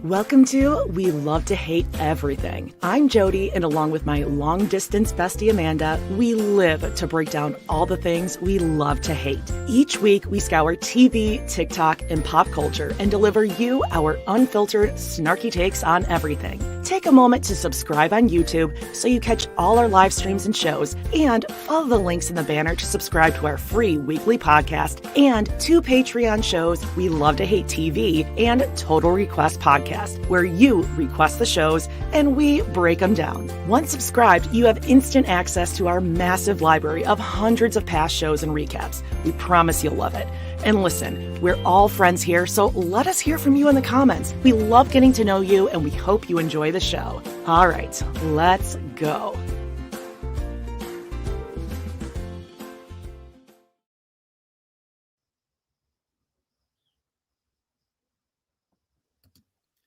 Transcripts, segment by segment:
Welcome to We Love to Hate Everything. I'm Jody, and along with my long-distance bestie Amanda, we live to break down all the things we love to hate. Each week, we scour TV, TikTok, and pop culture and deliver you our unfiltered, snarky takes on everything. Take a moment to subscribe on YouTube so you catch all our live streams and shows, and follow the links in the banner to subscribe to our free weekly podcast and 2 Patreon shows, We Love to Hate TV and Total Request Podcast, where you request the shows and we break them down. Once subscribed, you have instant access to our massive library of hundreds of past shows and recaps. We promise you'll love it. And listen, we're all friends here, so let us hear from you in the comments. We love getting to know you, and we hope you enjoy the show. All right, let's go.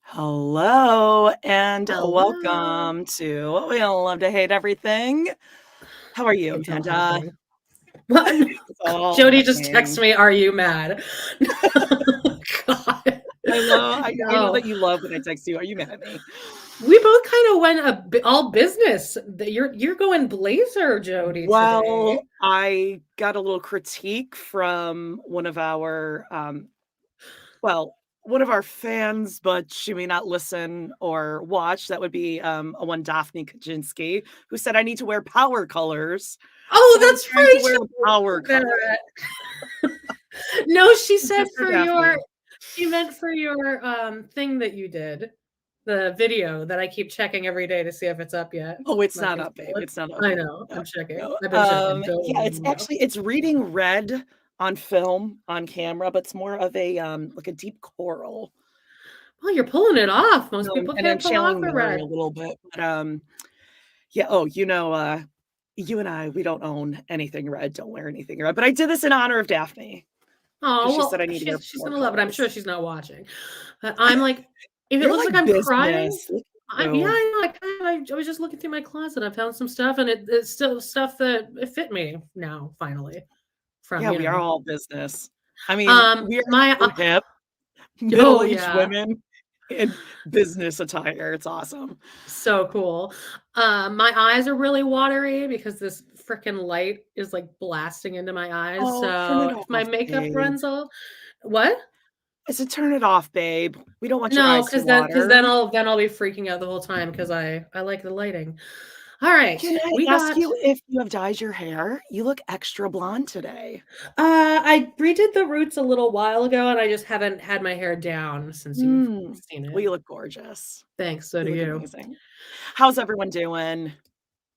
Hello, and welcome to We Love to Hate Everything. How are you, Amanda? Jody just texted me, "Are you mad?" God. I know that you love when I text you. Are you mad at me? We both kind of went all business. You're going blazer, Jody. Well, today. I got a little critique from one of our one of our fans, but she may not listen or watch. That would be one Daphne Kaczynski, who said I need to wear power colors. Oh, so that's right. To wear power colors. No, she said she meant for your thing that you did. The video that I keep checking every day to see if it's up yet. Oh, it's not up, babe. It's not up. I know. I'm checking. No. I've been checking. Yeah, it's reading red on film, on camera, but it's more of a like a deep coral. Well, you're pulling it off. Most people can't pull off the red a little bit. But yeah. Oh, you and I, we don't own anything red. Don't wear anything red. But I did this in honor of Daphne. Oh, well, she said I need to. She's gonna love it. I'm sure she's not watching. But I'm like, if it looks like I'm crying. I was just looking through my closet. I found some stuff, and it's still stuff that it fit me now. Finally. We are all business. I mean, we're hip, middle-aged women in business attire. It's awesome. So cool. My eyes are really watery because this freaking light is like blasting into my eyes. Oh, so if my makeup runs off, what? I said, turn it off, babe. We don't want your eyes to water. because then I'll be freaking out the whole time because I like the lighting. All right. Can I ask you if you have dyed your hair? You look extra blonde today. I redid the roots a little while ago, and I just haven't had my hair down since you've seen it. Well, you look gorgeous. Thanks. So do you. Amazing. How's everyone doing?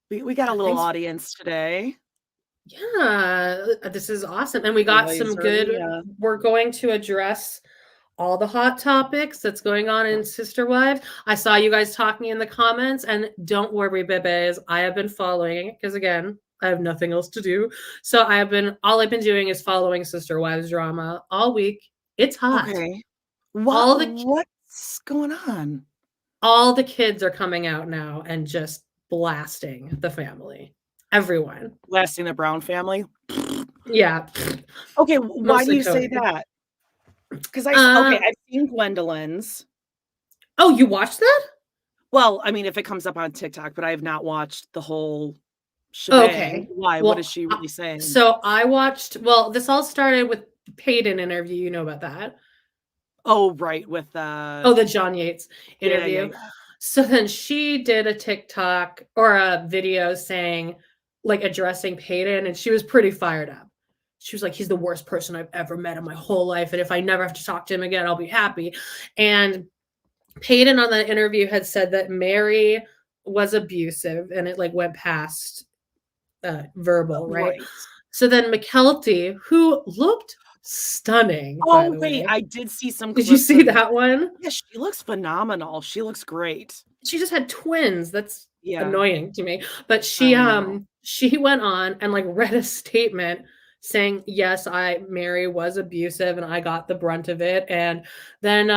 We got a little audience today. Yeah, this is awesome. And we got some good. We're going to address all the hot topics that's going on in Sister Wives. I saw you guys talking in the comments, and don't worry, bebes. I have been following it because, again, I have nothing else to do. So all I've been doing is following Sister Wives drama all week. It's hot. Okay. What's going on? All the kids are coming out now and just blasting the family. Everyone. Blasting the Brown family? Yeah. Okay, why do you say that? Because I've seen Gwendolyn's. Oh, you watched that? Well, I mean, if it comes up on TikTok, but I have not watched the whole shebang. Okay. Why? Well, what is she really saying? So I watched. Well, this all started with Peyton interview. You know about that? Oh, right. With the John Yates interview. Yeah. So then she did a TikTok or a video saying, like, addressing Peyton, and she was pretty fired up. She was like, he's the worst person I've ever met in my whole life. And if I never have to talk to him again, I'll be happy. And Peyton on the interview had said that Meri was abusive and it like went past verbal, right? So then McKelty, who looked stunning. Oh, wait, I did see some. Did you see that one? Yeah, she looks phenomenal. She looks great. She just had twins. That's annoying to me. But she went on and like read a statement saying, yes, Meri was abusive and I got the brunt of it. And then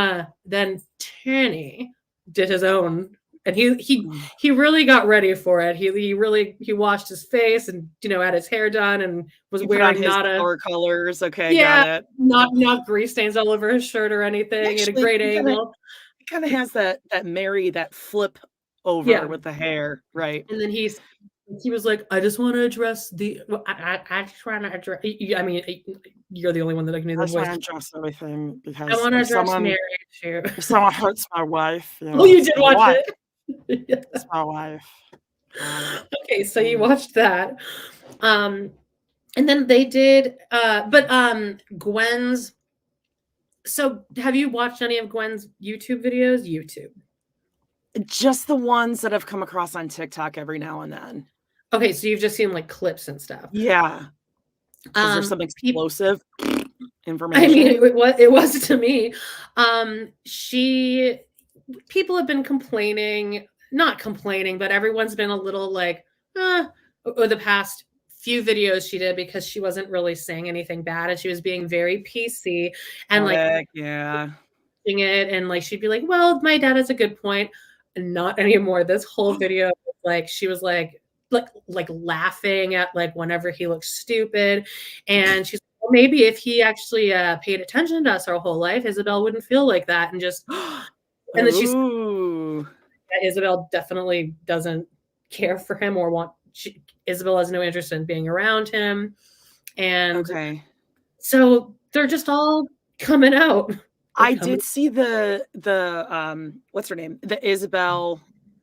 Tanny did his own, and he really got ready for it. He washed his face and, had his hair done and was wearing not a colors. Okay. Got it. Not grease stains all over his shirt or anything. He had a great angle. kind of has that Meri, that flip over with the hair, right? And then he was like, I just want to address the. I just want to address. I mean, you're the only one that can do the voice. I want to address everything because I want to address Meri too. If someone hurts my wife, oh, you did watch it. It's my wife. Okay, so you watched that, and then they did, but Gwen's. So, have you watched any of Gwen's YouTube videos? YouTube. Just the ones that have come across on TikTok every now and then. Okay, so you've just seen like clips and stuff. Yeah. Is there some explosive information? I mean, it was to me. People have been complaining, not complaining, but everyone's been a little like, over the past few videos she did, because she wasn't really saying anything bad and she was being very PC and it, and like she'd be like, well, my dad has a good point. And not anymore. This whole video, like she was like laughing at like whenever he looks stupid, and she's like, well, maybe if he actually paid attention to us our whole life, Isabel wouldn't feel like that. And just and then she's Isabel definitely doesn't care for him or Isabel has no interest in being around him, and so they're just all coming out. I did see the what's her name? The Isabel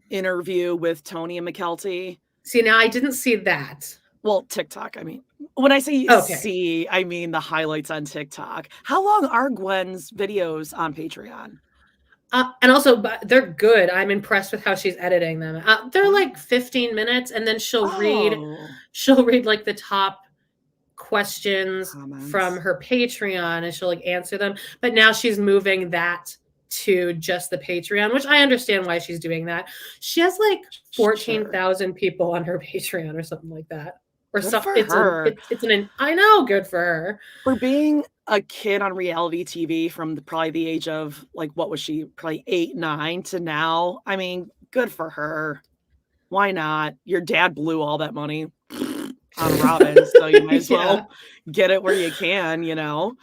interview with Tony and McKelty. See, now I didn't see that. Well, TikTok, I mean. When I say see, I mean the highlights on TikTok. How long are Gwen's videos on Patreon? And also, they're good. I'm impressed with how she's editing them. They're like 15 minutes, and then she'll read like the top questions from her Patreon, and she'll like answer them. But now she's moving that to just the Patreon, which I understand why she's doing that. She has like 14,000 people on her Patreon or something like that. Or something. I know, good for her. For being a kid on reality TV from probably the age of like, what was she? Probably 8, 9 to now. I mean, good for her. Why not? Your dad blew all that money on Robyn, so you might as well get it where you can, you know.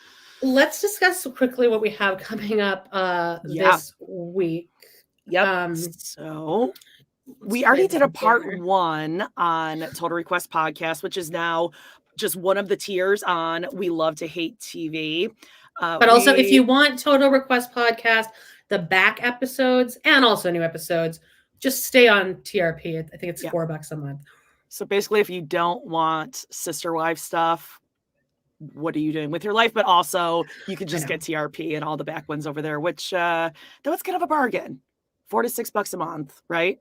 Let's discuss quickly what we have coming up this week. Yep. So we already did a part 1 on Total Request Podcast, which is now just one of the tiers on We Love to Hate TV. But also, if you want Total Request Podcast, the back episodes and also new episodes, just stay on TRP. I think it's $4 a month. So basically, if you don't want sister wife stuff, what are you doing with your life? But also, you can just get TRP and all the back ones over there, which though it's kind of a bargain, $4 to $6 a month, right?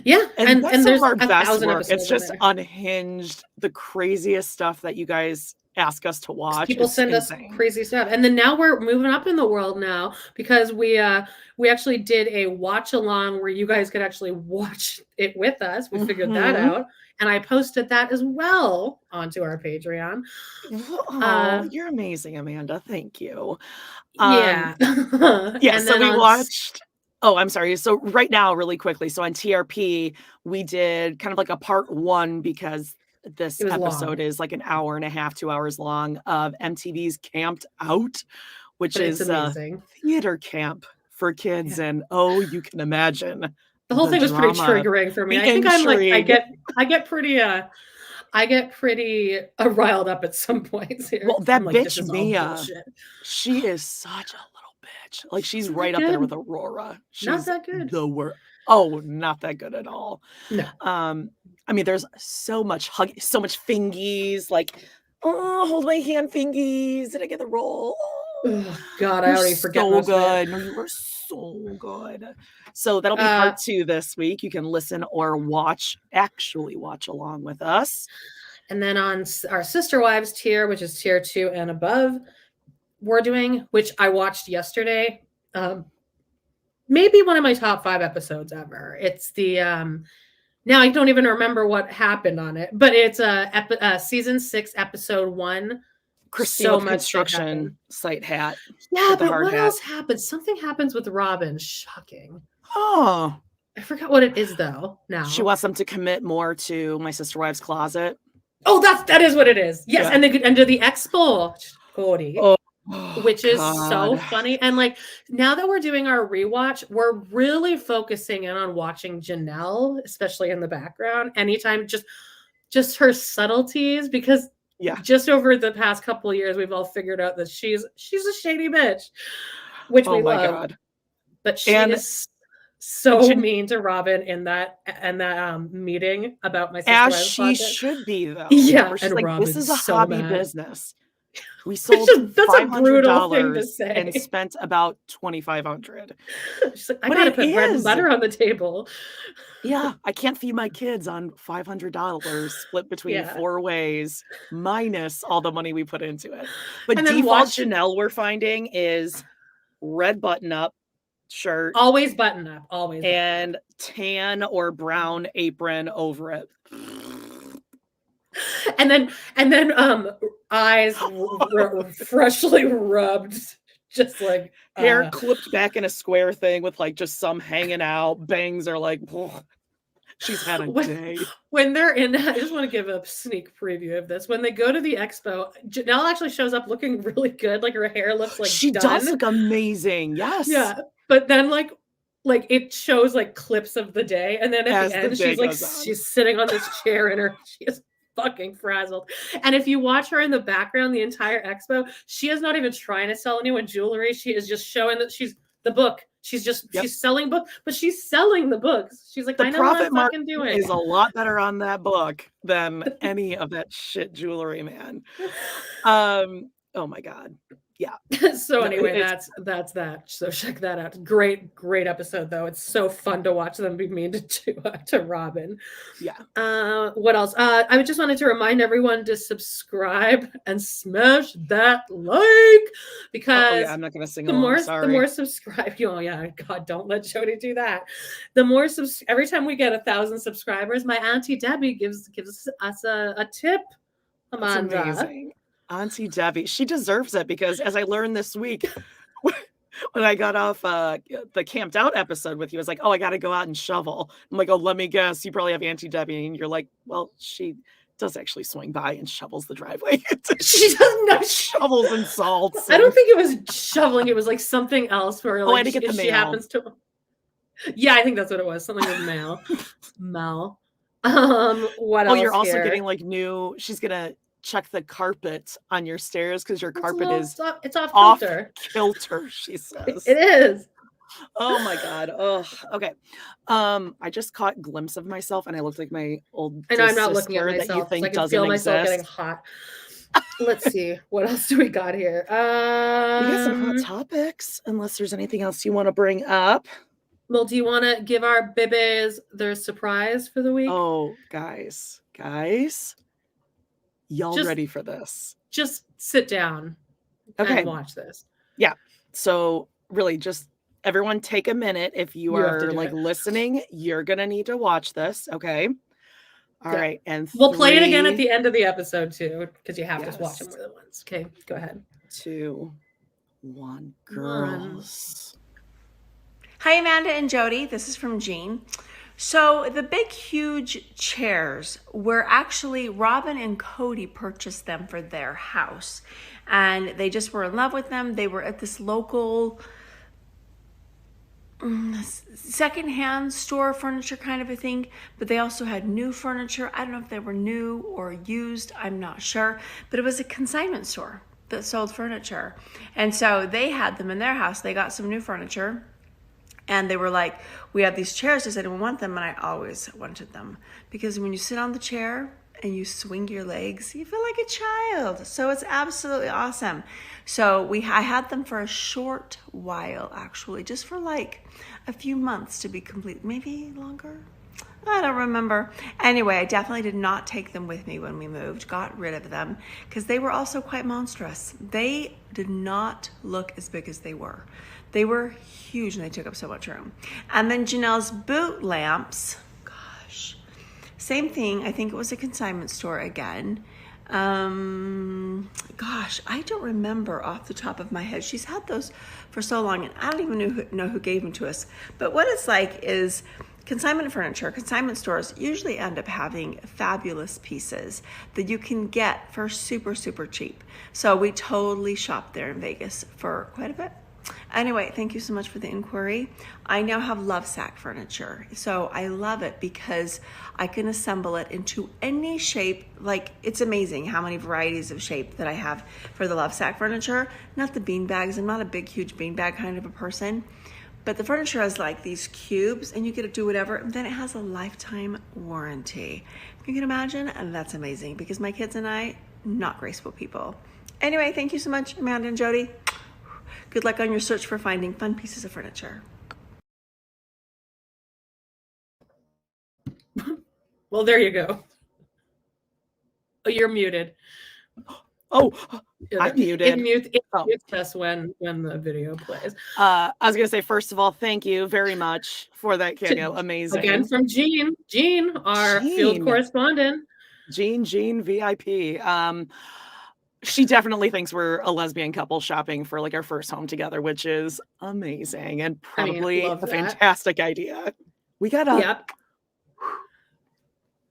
Yeah, and there's our best work. It's just unhinged, the craziest stuff that you guys ask us to watch. People send us crazy stuff, and then now we're moving up in the world now because we actually did a watch along where you guys could actually watch it with us. We figured that out, and I posted that as well onto our Patreon. Oh, you're amazing, Amanda. Thank you. Yeah. So we watched. Oh, I'm sorry. So right now, really quickly. So on TRP, we did kind of like a part 1 because this episode is like an hour and a half, 2 hours long of MTV's Camped Out, which is a theater camp for kids. And you can imagine. The whole thing was pretty triggering for me. I think I'm like, I get pretty riled up at some points here. Well, that bitch Mia, she is such a little bitch. Like she's right up there with Aurora. She's not that good. Not that good at all. No. I mean, there's so much so much fingies. Like, hold my hand, fingies. Did I get the role? Oh, God, I already forget. So good. No, you were so good. So that'll be part 2 this week. You can listen or watch along with us. And then on our Sister Wives tier, which is tier 2 and above, we're doing, which I watched yesterday. Maybe one of my top 5 episodes ever. It's the now I don't even remember what happened on it, but it's season 6, episode 1. Christine with construction site hat. Yeah, but what else happened? Something happens with Robyn. Shocking. Oh, I forgot what it is though. Now she wants them to commit more to My Sister Wives Closet. Oh, that is what it is. Yes, and they could enter the expo. Kody. Oh which is so funny. And like, now that we're doing our rewatch, we're really focusing in on watching Janelle, especially in the background, anytime, just her subtleties, because just over the past couple of years, we've all figured out that she's a shady bitch, which we love. God. But she is so mean to Robyn in that meeting about my sister. As she should be, though. Yeah, she's like, Robyn's this is a so hobby mad. business. We sold $500 and spent about $2,500. She's like, I gotta put bread and butter on the table. Yeah, I can't feed my kids on $500 split between 4 ways, minus all the money we put into it. But default Janelle we're finding is red button-up shirt. Always button-up, always. And tan or brown apron over it. And then eyes freshly rubbed, just like hair clipped back in a square thing with like just some hanging out. Bangs are like, she's had a day. When they're in, I just want to give a sneak preview of this. When they go to the expo, Janelle actually shows up looking really good. Like her hair looks like she does look amazing. Yes. Yeah, but then like it shows like clips of the day, and then at the end she's like she's sitting on this chair and she is fucking frazzled. And if you watch her in the background the entire expo, she is not even trying to sell anyone jewelry. She is just showing that she's the book. She's just she's selling books, but she's selling the books. She's like, I know what I'm fucking doing. Is a lot better on that book than any of that shit jewelry, man. Oh my God. Yeah. So anyway, that's that. So check that out. Great episode though. It's so fun to watch them be mean to Robyn. Yeah. What else? I just wanted to remind everyone to subscribe and smash that like, because I'm not gonna sing the more subscribe. Oh yeah, God, don't let Jody do that. The more every time we get 1,000 subscribers, my Auntie Debbie gives us a tip. Amanda. That's amazing. Auntie Debbie, she deserves it, because as I learned this week when I got off the camped out episode with you, I was like, oh, I got to go out and shovel. I'm like, oh, let me guess, you probably have Auntie Debbie, and you're like, well, she does actually swing by and shovels the driveway. She doesn't know shovels and salts. I don't think it was shoveling. It was like something else where like, I had to get the mail. She happens to. Yeah, I think that's what it was. Something with mail. Mail. What else? Oh, you're also getting like new. She's gonna check the carpet on your stairs because your carpet is it's off kilter, she says. It is. Oh my God. Oh, okay. I just caught a glimpse of myself and I looked like my old I know I'm not looking at myself. That you think I can doesn't feel myself exist. getting hot. Let's see. What else do we got here? We got some hot topics, unless there's anything else you want to bring up. Well, do you want to give our bibbies their surprise for the week? Oh, guys. Y'all ready for this? Just sit down and watch this. Yeah. So really just everyone take a minute. If you are like listening, you're going to need to watch this. Okay. All right. And we'll play it again at the end of the episode too, because you have to watch it more than once. Okay. Go ahead. 2, 1, girls. Hi, Amanda and Jody. This is from Jean. So the big, huge chairs were actually Robyn and Kody purchased them for their house. And they just were in love with them. They were at this local secondhand store furniture kind of a thing. But they also had new furniture. I don't know if they were new or used. I'm not sure. But it was a consignment store that sold furniture. And so they had them in their house. They got some new furniture. And they were like, we have these chairs. Does anyone want them? And I always wanted them. Because when you sit on the chair and you swing your legs, you feel like a child. So it's absolutely awesome. So I had them for a short while, actually. Just for like a few months to be complete. Maybe longer? I don't remember. Anyway, I definitely did not take them with me when we moved. Got rid of them. Because they were also quite monstrous. They did not look as big as they were. They were huge and they took up so much room. And then Janelle's boot lamps, gosh, same thing. I think it was a consignment store again. Gosh, I don't remember off the top of my head. She's had those for so long and I don't even know who gave them to us. But what it's like is consignment furniture, consignment stores usually end up having fabulous pieces that you can get for super, super cheap. So we totally shopped there in Vegas for quite a bit. Anyway, thank you so much for the inquiry. I now have Lovesac furniture. So I love it because I can assemble it into any shape. Like, it's amazing how many varieties of shape that I have for the Lovesac furniture. Not the bean bags. I'm not a big, huge beanbag kind of a person. But the furniture has like these cubes and you get to do whatever. And then it has a lifetime warranty. You can imagine, and that's amazing because my kids and I, not graceful people. Anyway, thank you so much, Amanda and Jody. Good luck on your search for finding fun pieces of furniture. Well, there you go. Oh, you're muted. Oh, I'm muted. It mutes us when the video plays. I was gonna say, first of all, thank you very much for that cameo. Amazing. Again from Jean, our field correspondent. Jean VIP. She definitely thinks we're a lesbian couple shopping for like our first home together, which is amazing and probably a fantastic idea. We gotta. Yep.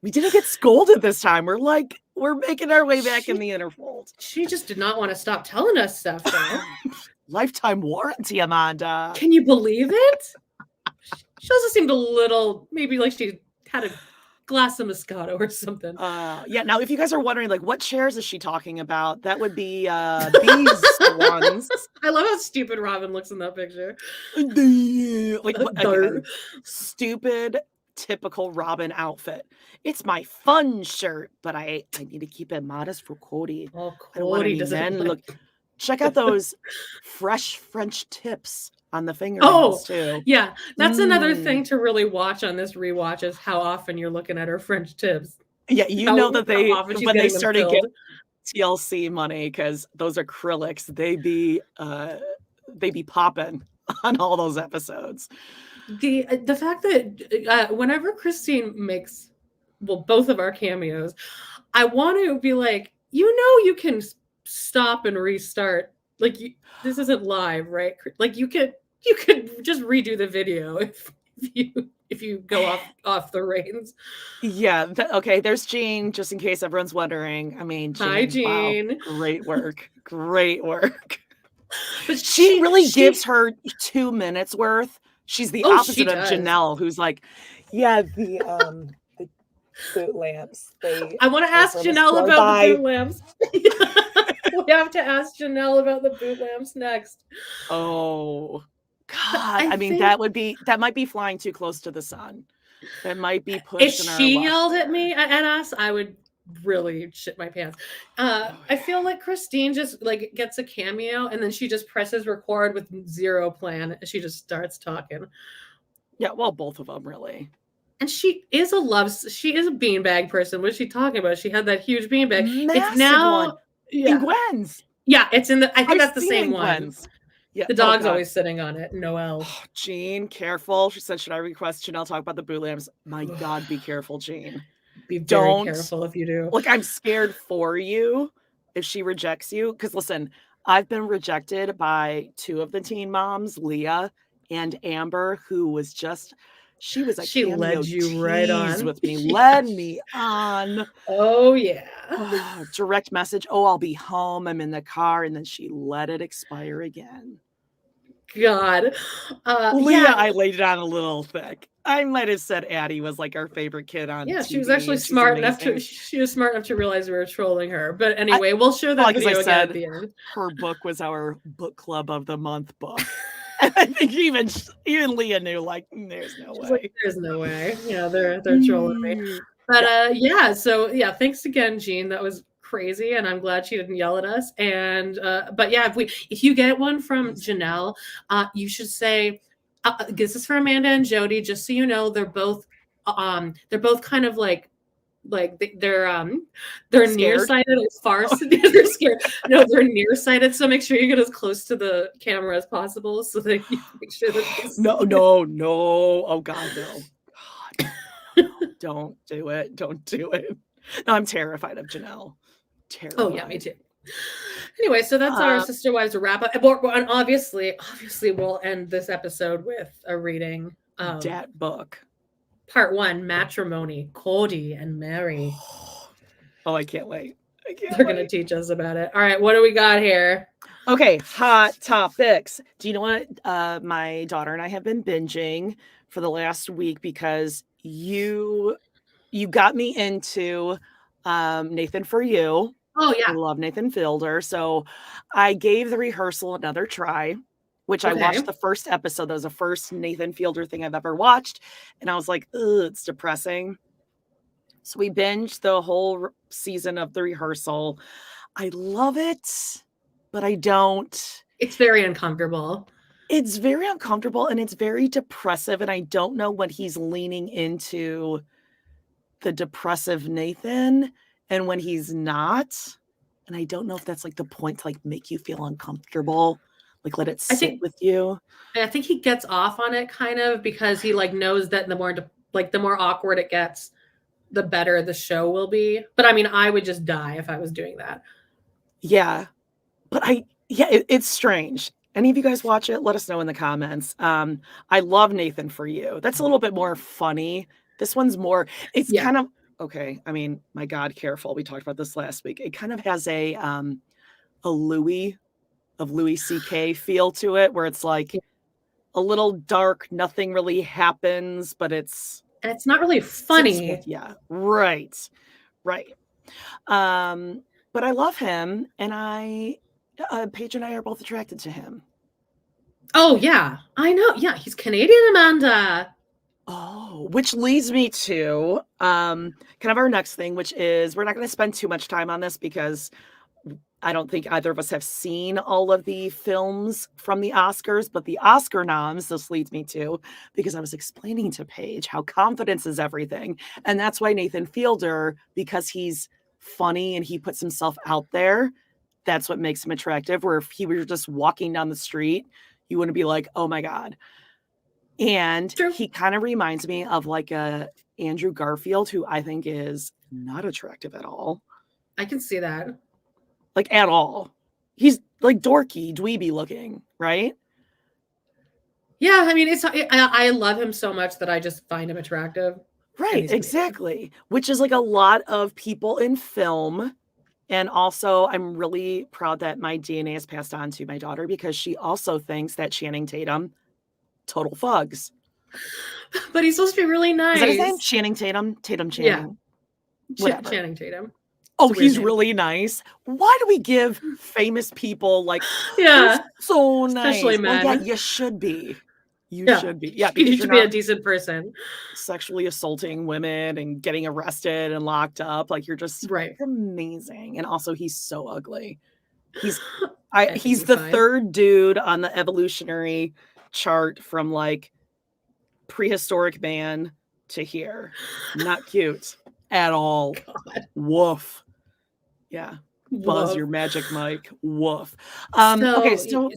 We didn't get scolded this time. We're making our way back in the interfold. She just did not want to stop telling us stuff, though. Lifetime warranty, Amanda. Can you believe it? She also seemed a little, maybe like she had a glass of Moscato or something. Yeah. Now, if you guys are wondering, like, what chairs is she talking about? That would be these ones. I love how stupid Robyn looks in that picture. Like, again, stupid, typical Robyn outfit. It's my fun shirt, but I need to keep it modest for Kody. Oh, Kody doesn't look. Check out those fresh French tips on the fingernails too. Yeah, that's another thing to really watch on this rewatch is how often you're looking at her French tips. Yeah, know that when they started getting TLC money, because those acrylics, they be popping on all those episodes. The fact that whenever Christine makes both of our cameos, I want to be like, you can stop and restart. Like, this isn't live, right? Like, you could just redo the video if you go off the reins. Yeah. Okay. There's Jean, just in case everyone's wondering. I mean, Jean, hi, Jean. Wow, great work. Great work. But she really gives her 2 minutes worth. She's the opposite of Janelle, who's like, yeah, the boot lamps. I want to ask Janelle about the boot lamps. We have to ask Janelle about the boot lamps next. Oh, God. I mean, that might be flying too close to the sun. That might be pushed. If she yelled at me at us, I would really shit my pants. I feel like Christine just like gets a cameo and then she just presses record with zero plan. She just starts talking. Yeah, well, both of them really. And she is a beanbag person. What is she talking about? She had that huge beanbag. Massive it's now one. In Gwen's. Yeah, it's in the. I think that's the same one. Yeah, the dog's always sitting on it. Noelle. Oh, Jean, careful. She said, "Should I request Janelle talk about the boot lamps?" My God, be careful, Jean. Be very careful if you do. Like, I'm scared for you if she rejects you. Because listen, I've been rejected by 2 of the teen moms, Leah and Amber, who was just. She led you right on with me, led me on. Oh yeah. Direct message. Oh, I'll be home. I'm in the car, and then she let it expire again. God, Leah, I laid it on a little thick. I might have said Addie was like our favorite kid on. Yeah, TV, she was actually smart enough to. She was smart enough to realize we were trolling her. But anyway, we'll show that video again at the end. Her book was our book club of the month book. And I think even Leah knew, like, there's no way. Like, there's no way. Yeah, they're trolling me. But so thanks again, Jean. That was crazy, and I'm glad she didn't yell at us. And but yeah, if you get one from Janelle, you should say, this is for Amanda and Jody, just so you know, they're both kind of like they're nearsighted as far as they're scared. No, they're nearsighted. So make sure you get as close to the camera as possible so that you make sure that no. Oh God, no. God, no. Don't do it. Don't do it. No, I'm terrified of Janelle. Terrified. Oh yeah, me too. Anyway, so that's our Sister Wives wrap up. And obviously we'll end this episode with a reading that book. Part 1, matrimony, Kody and Meri. Oh, I can't wait. They're going to teach us about it. All right, what do we got here? Okay, hot topics. Do you know what my daughter and I have been binging for the last week because you got me into Nathan For You. Oh, I yeah. love Nathan Fielder. So I gave The Rehearsal another try, which I watched the first episode. That was the first Nathan Fielder thing I've ever watched. And I was like, ugh, it's depressing. So we binged the whole season of The Rehearsal. I love it, but I don't. It's very uncomfortable. It's very uncomfortable and it's very depressive. And I don't know when he's leaning into the depressive Nathan and when he's not. And I don't know if that's like the point to like make you feel uncomfortable, like let it sit with you. I think he gets off on it kind of because he like knows that the more awkward it gets, the better the show will be. But I mean, I would just die if I was doing that. Yeah. But it's strange. Any of you guys watch it? Let us know in the comments. I love Nathan For You. That's a little bit more funny. This one's more, it's kind of, okay. I mean, my God, careful. We talked about this last week. It kind of has a Louis C.K. feel to it, where it's like a little dark, nothing really happens, but it's not really funny. Yeah, right. But I love him, and Paige and I are both attracted to him. Oh yeah, I know. Yeah, he's Canadian, Amanda. Oh, which leads me to kind of our next thing, which is we're not going to spend too much time on this because I don't think either of us have seen all of the films from the Oscars, but the Oscar noms, this leads me to, because I was explaining to Paige how confidence is everything. And that's why Nathan Fielder, because he's funny and he puts himself out there, that's what makes him attractive. Where if he were just walking down the street, you wouldn't be like, oh my God. And he kind of reminds me of like a Andrew Garfield, who I think is not attractive at all. I can see that. Like at all. He's like dorky, dweeby looking, right? Yeah, I mean, I love him so much that I just find him attractive. Right, exactly. Which is like a lot of people in film. And also, I'm really proud that my DNA is passed on to my daughter because she also thinks that Channing Tatum, total fugs. But he's supposed to be really nice. Is that his name? Channing Tatum? Tatum Channing? Yeah. Whatever. Channing Tatum. Oh, he's really nice. Why do we give famous people like, so nice? Especially men. Well, yeah, you should be. You should be. Yeah, you need to be a decent person. Sexually assaulting women and getting arrested and locked up. Like you're just amazing. And also he's so ugly. He's the third dude on the evolutionary chart from like prehistoric man to here. Not cute at all. God. Woof. Yeah. Buzz your magic mic. Woof. Okay, so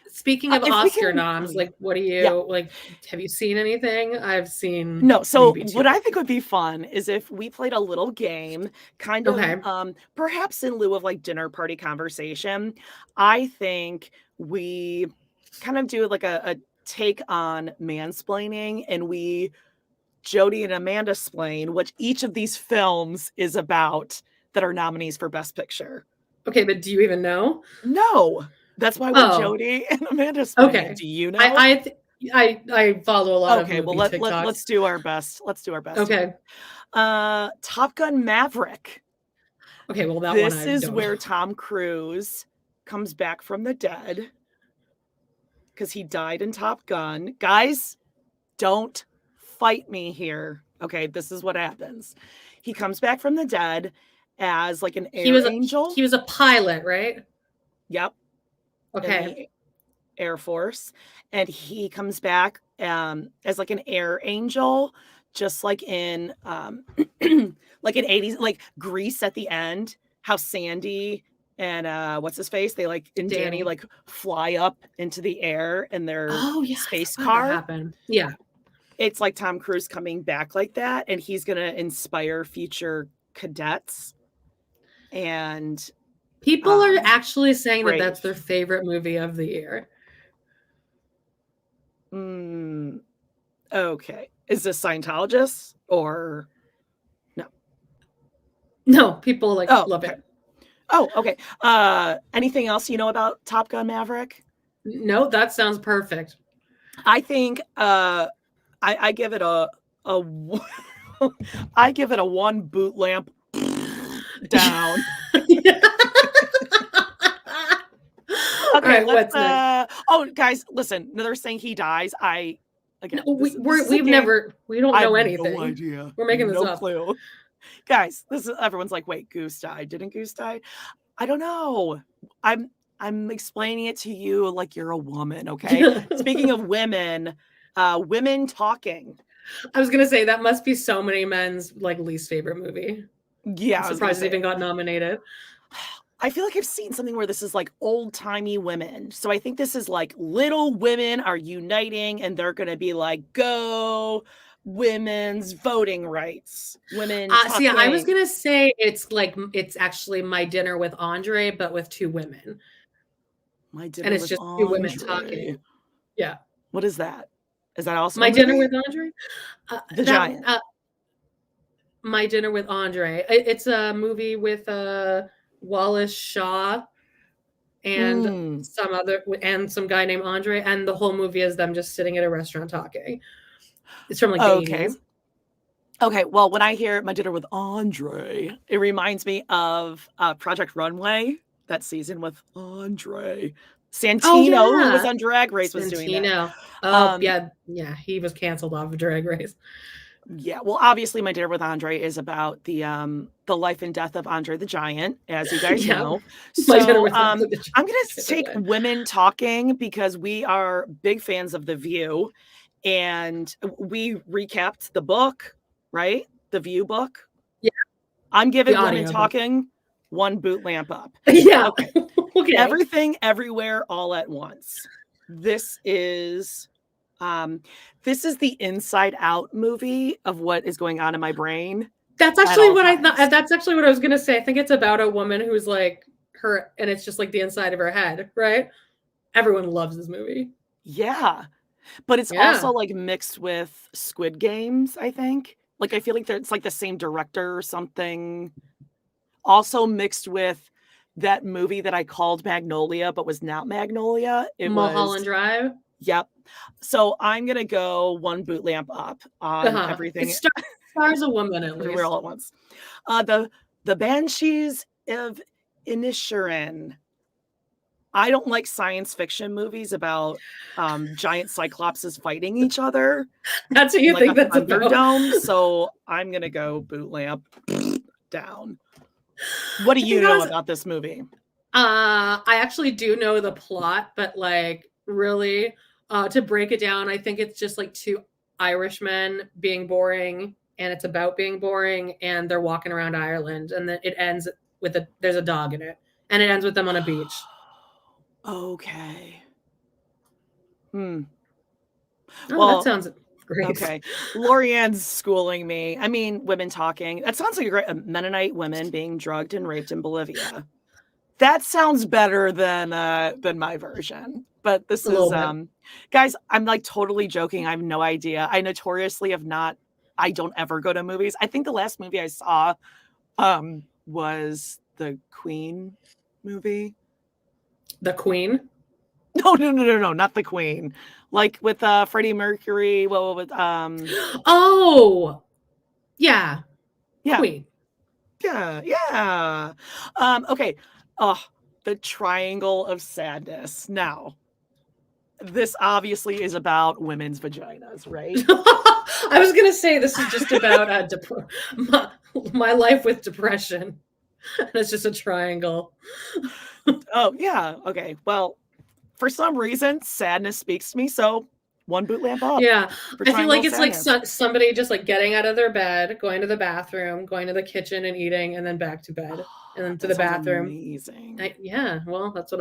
speaking of Oscar noms, like what do you like? Have you seen anything? I've seen no. So what I think would be fun is if we played a little game, kind of perhaps in lieu of like dinner party conversation. I think we kind of do like a take on mansplaining, and we Jody and Amanda explain what each of these films is about that are nominees for Best Picture. Okay, but do you even know? No. That's why we're Jody and Amanda explaining. Okay. Do you know? I follow a lot of movie TikToks. Let's do our best. Okay. Top Gun Maverick. Okay, well this is where Tom Cruise comes back from the dead because he died in Top Gun. Guys, don't fight me here. Okay, this is what happens. He comes back from the dead as like an angel. He was a pilot, right? Yep. Okay. Air Force, and he comes back as like an air angel, just like in like in 80s, like Grease at the end, how Sandy and what's his face, they like in Danny like fly up into the air in their space car. Yeah. It's like Tom Cruise coming back like that, and he's gonna inspire future cadets. And people are actually saying that that's their favorite movie of the year. Okay. Is this Scientologists or no? No, people like love okay. it. Oh, okay. Anything else you know about Top Gun Maverick? No, that sounds perfect. I think I give it a I give it a 1 boot lamp down. Okay, right, what's next? Oh, guys, listen. They're saying he dies. No, we don't know anything. No idea. We're making this up. No clue. Guys, everyone's like, wait, Goose died. Didn't Goose die? I don't know. I'm explaining it to you like you're a woman, okay? Speaking of women, women talking. I was gonna say that must be so many men's like least favorite movie. Yeah, I'm surprised it even got nominated. I feel like I've seen something where this is like old-timey women. So I think this is like little women are uniting and they're going to be like, go women's voting rights. Women. See, I was going to say it's actually My Dinner with Andre, but with 2 women. My Dinner and it's with just Andre. 2 women talking. Yeah. What is that? Is that also My Dinner with Andre? The Giant. My Dinner with Andre. It's a movie with Wallace Shaw and some guy named Andre, and the whole movie is them just sitting at a restaurant talking. It's from like the 80s. Okay, well, when I hear My Dinner with Andre, it reminds me of Project Runway, that season with Andre. Santino, who was on Drag Race, was doing that. Oh, yeah, he was canceled off of Drag Race. Yeah, well, obviously, My Dinner with Andre is about the life and death of Andre the Giant, as you guys know. So I'm going to take women talking because we are big fans of The View, and we recapped the book, right? The View book. Yeah, I'm giving women talking 1 boot lamp up. Yeah. Okay. Everything, everywhere, all at once. This is the inside out movie of what is going on in my brain. That's actually what I thought. That's actually what I was going to say. I think it's about a woman who's like her, and it's just like the inside of her head, right? Everyone loves this movie. Yeah. But it's also like mixed with Squid Games, I think. Like, I feel like it's like the same director or something. Also mixed with that movie that I called Magnolia, but was not Magnolia. It was Mulholland Drive. Yep. So I'm going to go 1 boot lamp up on everything. It stars a woman at least. We're all at once. The Banshees of Inisherin. I don't like science fiction movies about giant cyclopses fighting each other. That's what you like think that's about. Thunderdome, so I'm going to go boot lamp down. What do you know about this movie? I actually do know the plot, but like really to break it down, I think it's just like 2 Irishmen being boring, and it's about being boring, and they're walking around Ireland, and then it ends with there's a dog in it, and it ends with them on a beach. Okay. Oh, well, that sounds great. Okay. Lorianne's schooling me. I mean, women talking. That sounds like a great Mennonite women being drugged and raped in Bolivia. That sounds better than my version. But this is guys, I'm like totally joking. I have no idea. I notoriously I don't ever go to movies. I think the last movie I saw was the Queen movie. The Queen? No, not the Queen. Like with Freddie Mercury. Well, with Oh, yeah. Queen. Yeah. Okay. The Triangle of Sadness. Now, this obviously is about women's vaginas, right? I was gonna say this is just about my life with depression. And it's just a triangle. Oh, yeah. Okay. Well, for some reason, sadness speaks to me, so 1 boot lamp up. Yeah. I feel like it's sadness. Like somebody just like getting out of their bed, going to the bathroom, going to the kitchen and eating, and then back to bed. And then to the bathroom. Amazing. Well, that's what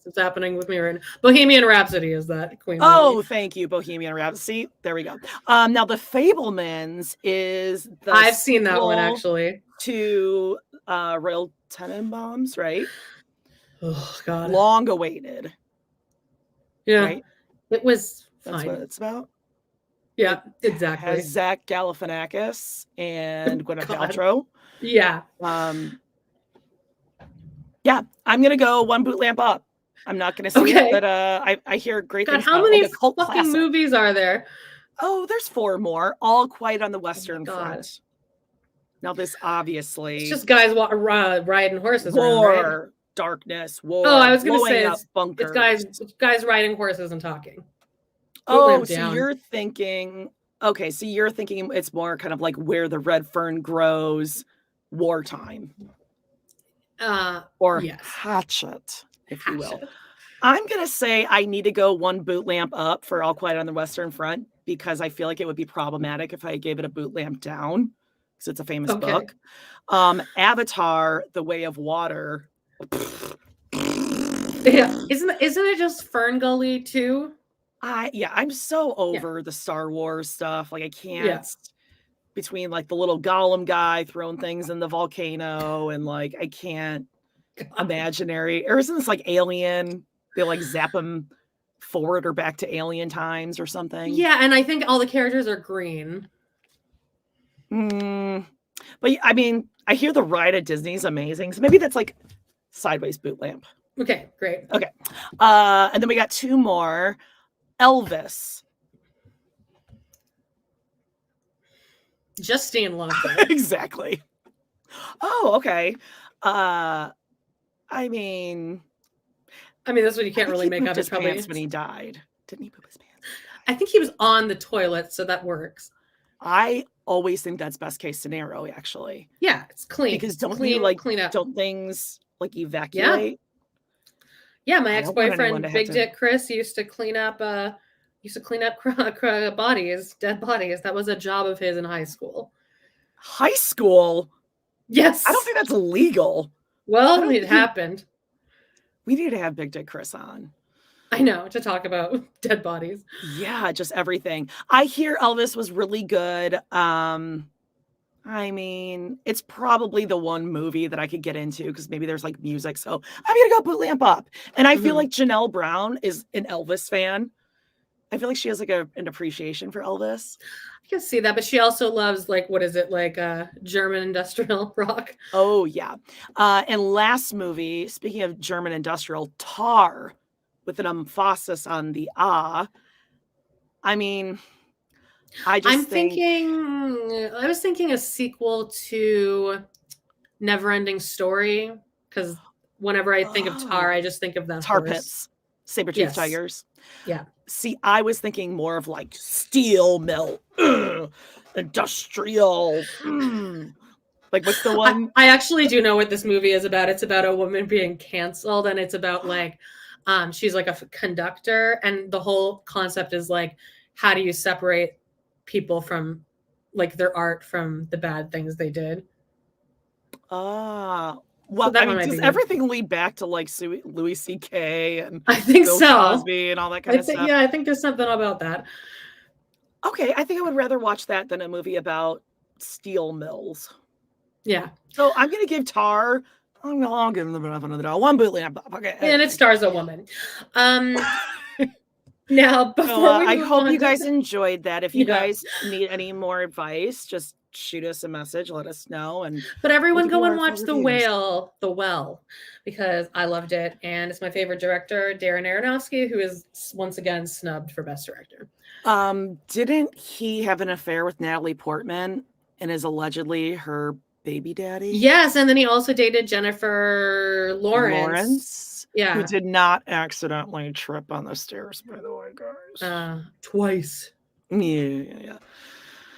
it's happening with me right now. Bohemian Rhapsody is that Queen. Oh, movie. Thank you, Bohemian Rhapsody. There we go. Now the Fabelmans is I've seen that one actually. To Royal Tenenbaums, right? Oh God. Long awaited. Yeah. Right? It was That's fine. what it's about. Yeah, exactly. Has Zach Galifianakis and Gwyneth God. Paltrow. Yeah. Yeah, I'm gonna go one boot lamp up. I'm not gonna see it, but I hear great things how about many it. Like a cult fucking classic. movies are there? Oh, there's 4 more, all Quiet on the Western God. Front. Now this obviously It's just guys riding horses war, around, right? darkness, war. Oh, I was gonna say up bunkers. it's guys riding horses and talking. Oh, so you're thinking it's more kind of like Where the Red Fern Grows, wartime. Or yes. Hatchet, if you will. I'm going to say I need to go one boot lamp up for All Quiet on the Western Front because I feel like it would be problematic if I gave it a boot lamp down because it's a famous book. Avatar, The Way of Water. Yeah. Isn't it just Fern Gully too? I'm so over the Star Wars stuff. Like I can't. Yeah. Between like the little Gollum guy throwing things in the volcano and like I can't imaginary, or isn't this like Alien? They like zap them forward or back to alien times or something. Yeah, and I think all the characters are green. But I mean, I hear the ride at Disney is amazing, so maybe that's like sideways boot lamp. Okay, great. Okay, and then we got 2 more. Elvis. Justine loves it. Exactly. Oh, okay. I mean, this one you can't really make up. His pants when he died. Didn't he poop his pants? I think he was on the toilet, so that works. I always think that's best case scenario, actually. Yeah, it's clean. Because don't things like evacuate? Yeah, my ex-boyfriend, Big Dick Chris, used to clean up bodies, dead bodies. That was a job of his in high school. High school? Yes. I don't think that's illegal. Well, it happened. We need to have Big Dick Chris on. I know, to talk about dead bodies. Yeah, just everything. I hear Elvis was really good. It's probably the one movie that I could get into because maybe there's like music. So I'm going to go boot lamp up. And I feel like Janelle Brown is an Elvis fan. I feel like she has like an appreciation for Elvis. I can see that, but she also loves German industrial rock. Oh, yeah. And last movie, speaking of German industrial, Tar, with an emphasis on the ah. I was thinking a sequel to Neverending Story, because whenever I think of Tar, I just think of that Tar horse. Pits, saber-toothed tigers. Yeah. See, I was thinking more of like steel mill, industrial. Like, what's the one? I actually do know what this movie is about. It's about a woman being canceled, and it's about she's like a conductor, and the whole concept is like, how do you separate people from like their art from the bad things they did? Well, does everything lead back to like Louis C.K. and I think Bill so. Cosby and all that kind of stuff? Yeah, I think there's something about that. Okay, I think I would rather watch that than a movie about steel mills. Yeah. So I'm going to give Tar. I'll give him another one boot lamp. Okay. And it stars a woman. Now, before I hope you guys enjoyed that. If you guys need any more advice, just shoot us a message, let us know. But everyone go and watch The Well, because I loved it, and it's my favorite director, Darren Aronofsky, who is once again snubbed for Best Director. Didn't he have an affair with Natalie Portman and is allegedly her baby daddy? Yes, and then he also dated Jennifer Lawrence. Yeah, who did not accidentally trip on the stairs, by the way, guys. Twice. Yeah.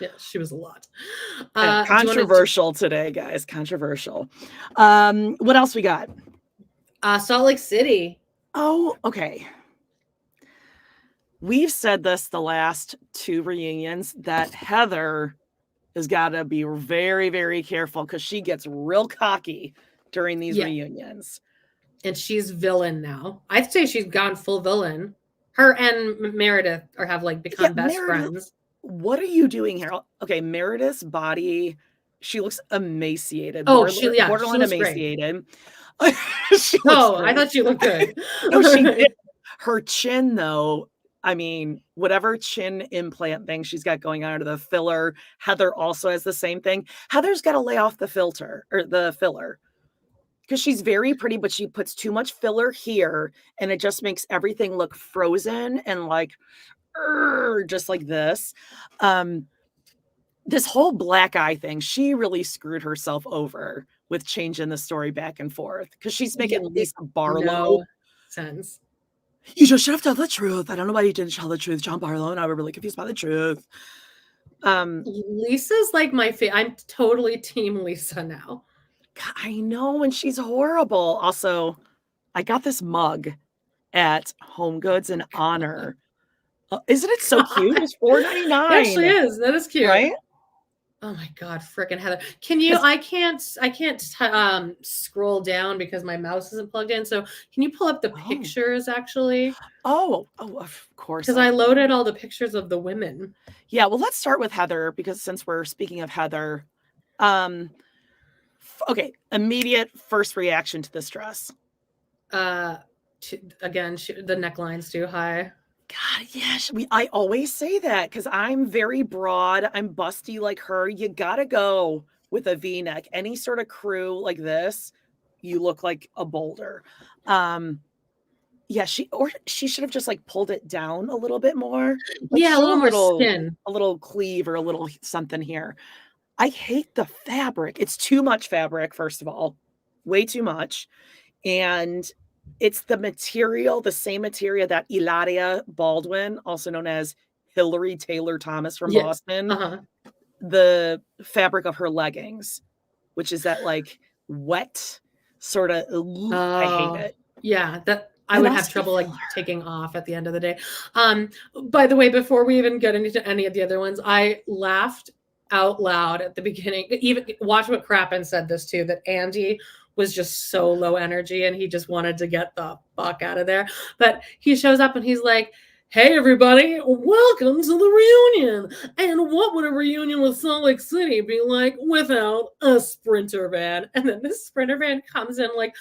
Yeah, she was a lot. Controversial today, guys. Controversial. What else we got? Salt Lake City. Oh, okay. We've said this the last 2 reunions that Heather has got to be very, very careful because she gets real cocky during these reunions. And she's villain now. I'd say she's gone full villain. Her and Meredith have become best friends. What are you doing here? Okay, Meredith's body, she looks emaciated. Borderline emaciated. I thought she looked good. No, she did. Her chin, though, I mean, whatever chin implant thing she's got going on, or the filler, Heather also has the same thing. Heather's got to lay off the filter or the filler because she's very pretty, but she puts too much filler here and it just makes everything look frozen and like, just like this. This whole black eye thing, she really screwed herself over with changing the story back and forth because she's making Lisa Barlow. No sense. You just should have told the truth. I don't know why you didn't tell the truth, John Barlow, and I were really confused by the truth. Lisa's like my favorite. I'm totally team Lisa now. God, I know, and she's horrible. Also, I got this mug at Home Goods in honor. Isn't it so cute? It's $4.99. It actually is. That is cute, right? Oh my God, freaking Heather! Can you? I can't scroll down because my mouse isn't plugged in. So can you pull up the pictures actually? Oh, of course. Because I loaded all the pictures of the women. Yeah, well, let's start with Heather because since we're speaking of Heather, okay, immediate first reaction to this dress. The neckline's too high. God, yeah, I always say that because I'm very broad. I'm busty like her. You gotta go with a V-neck. Any sort of crew like this, you look like a boulder. Yeah, she should have just like pulled it down a little bit more. Like, yeah, a little more skin, a little cleave or a little something here. I hate the fabric. It's too much fabric, first of all, way too much, and it's the material, the same material that Ilaria Baldwin, also known as Hillary Taylor Thomas from Boston, the fabric of her leggings, which is that like wet sort of. I hate it. Yeah, that I would have trouble like taking off at the end of the day. By the way, before we even get into any of the other ones, I laughed out loud at the beginning. Even Watch What Crappin said this too, that Andy was just so low energy and he just wanted to get the fuck out of there. But he shows up and he's like, hey everybody, welcome to the reunion. And what would a reunion with Salt Lake City be like without a Sprinter van? And then this Sprinter van comes in like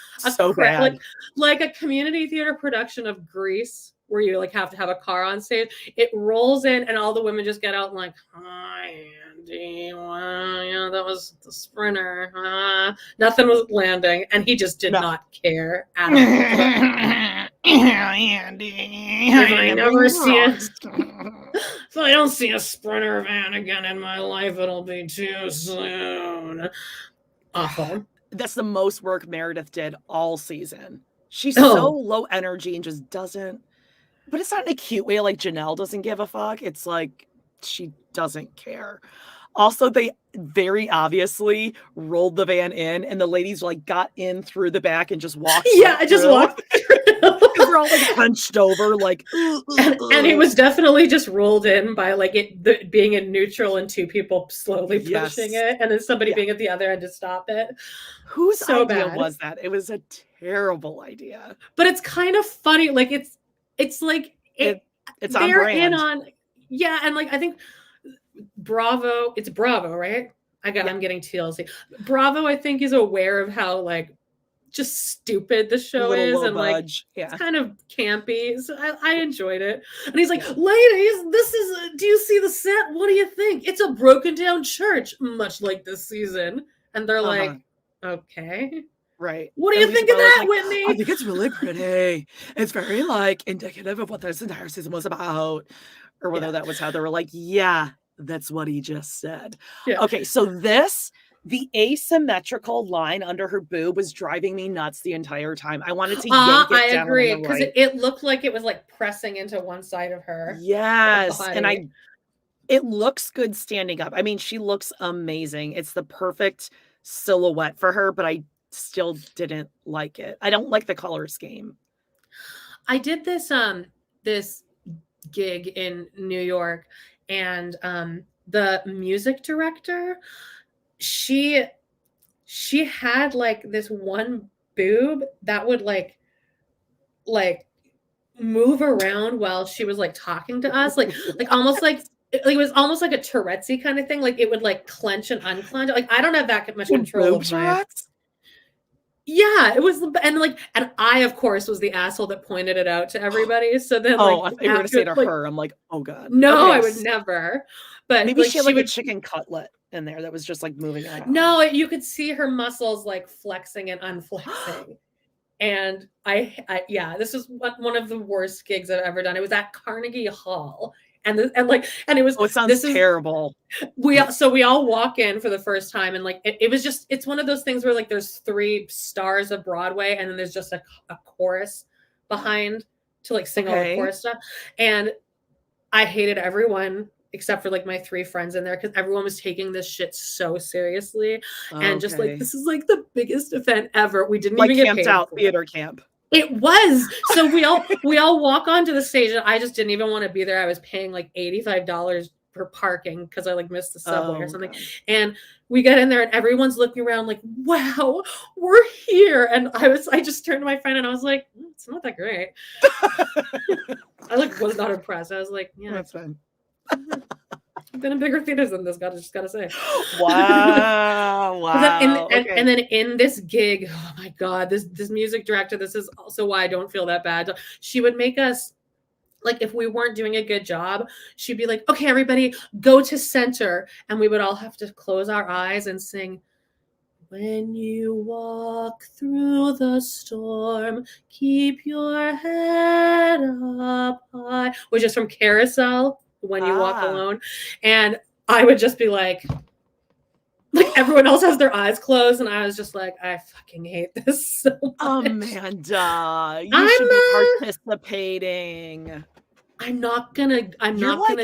like a community theater production of Grease, where you like have to have a car on stage. It rolls in and all the women just get out and like, hi Andy, yeah, that was the Sprinter. Nothing was landing, and he just did not care at all. Andy, I never see it. If I don't see a Sprinter van again in my life, it'll be too soon. Awful. That's the most work Meredith did all season. She's so low energy and just doesn't. But it's not in a cute way, like Janelle doesn't give a fuck. It's like she doesn't care. Also, they very obviously rolled the van in, and the ladies like got in through the back and just walked. Yeah, I just walked through. They're all like hunched over, like. And it was definitely just rolled in by like it being in neutral and two people slowly pushing it, and then somebody being at the other end to stop it. Whose idea was that? It was a terrible idea. But it's kind of funny, like it's like it's on brand. And like I think Bravo, it's Bravo, right? I'm getting TLC. Bravo, I think, is aware of how like just stupid the show is, and like it's kind of campy. So I enjoyed it. And he's like, ladies, this is do you see the set? What do you think? It's a broken down church, much like this season. And they're like, okay. Right. What do you think of that, Whitney? I think it's really pretty. It's very like indicative of what this entire season was about. Or whether that was how they were like, yeah, that's what he just said. Yeah. Okay, so the asymmetrical line under her boob was driving me nuts the entire time. I wanted to yank it down. I agree, because it looked like it was like pressing into one side of her. Yes, and it looks good standing up. I mean, she looks amazing. It's the perfect silhouette for her, but I still didn't like it. I don't like the color scheme. I did this gig in New York, and the music director, she had like this one boob that would like move around while she was like talking to us, like almost like it was almost like a Tourette's kind of thing. Like it would like clench and unclench. Like I don't have that much control of my. Yeah, it was, and I, of course, was the asshole that pointed it out to everybody. So then, I like, thought you were going to say to her, I'm like, oh God. No, Okay, I would never. But maybe like, she had like a chicken cutlet in there that was just like moving around. No, you could see her muscles like flexing and unflexing. And yeah, this was one of the worst gigs I've ever done. It was at Carnegie Hall. And it was, it sounds terrible. We all walk in for the first time, and like it was just, it's one of those things where like there's 3 stars of Broadway, and then there's just a chorus behind to like sing all the chorus stuff. And I hated everyone except for like my 3 friends in there, because everyone was taking this shit so seriously. And just like, this is like the biggest event ever. We didn't even get paid out for theater camp. It was. So we all walk onto the stage, and I just didn't even want to be there. I was paying like $85 for parking because I like missed the subway or something. God. And we get in there, and everyone's looking around like, wow, we're here. And I just turned to my friend and I was like, it's not that great. I like was not impressed. I was like, yeah, that's fine. I've been in bigger theaters than this, just gotta say. Wow. And then in this gig, oh my God, this music director, this is also why I don't feel that bad. She would make us, like, if we weren't doing a good job, she'd be like, okay, everybody go to center. And we would all have to close our eyes and sing, when you walk through the storm, keep your head up high, which is from Carousel, When You Walk Alone. And I would just be like everyone else has their eyes closed, and I was just like, I fucking hate this so much. Amanda, you should be participating. I'm not gonna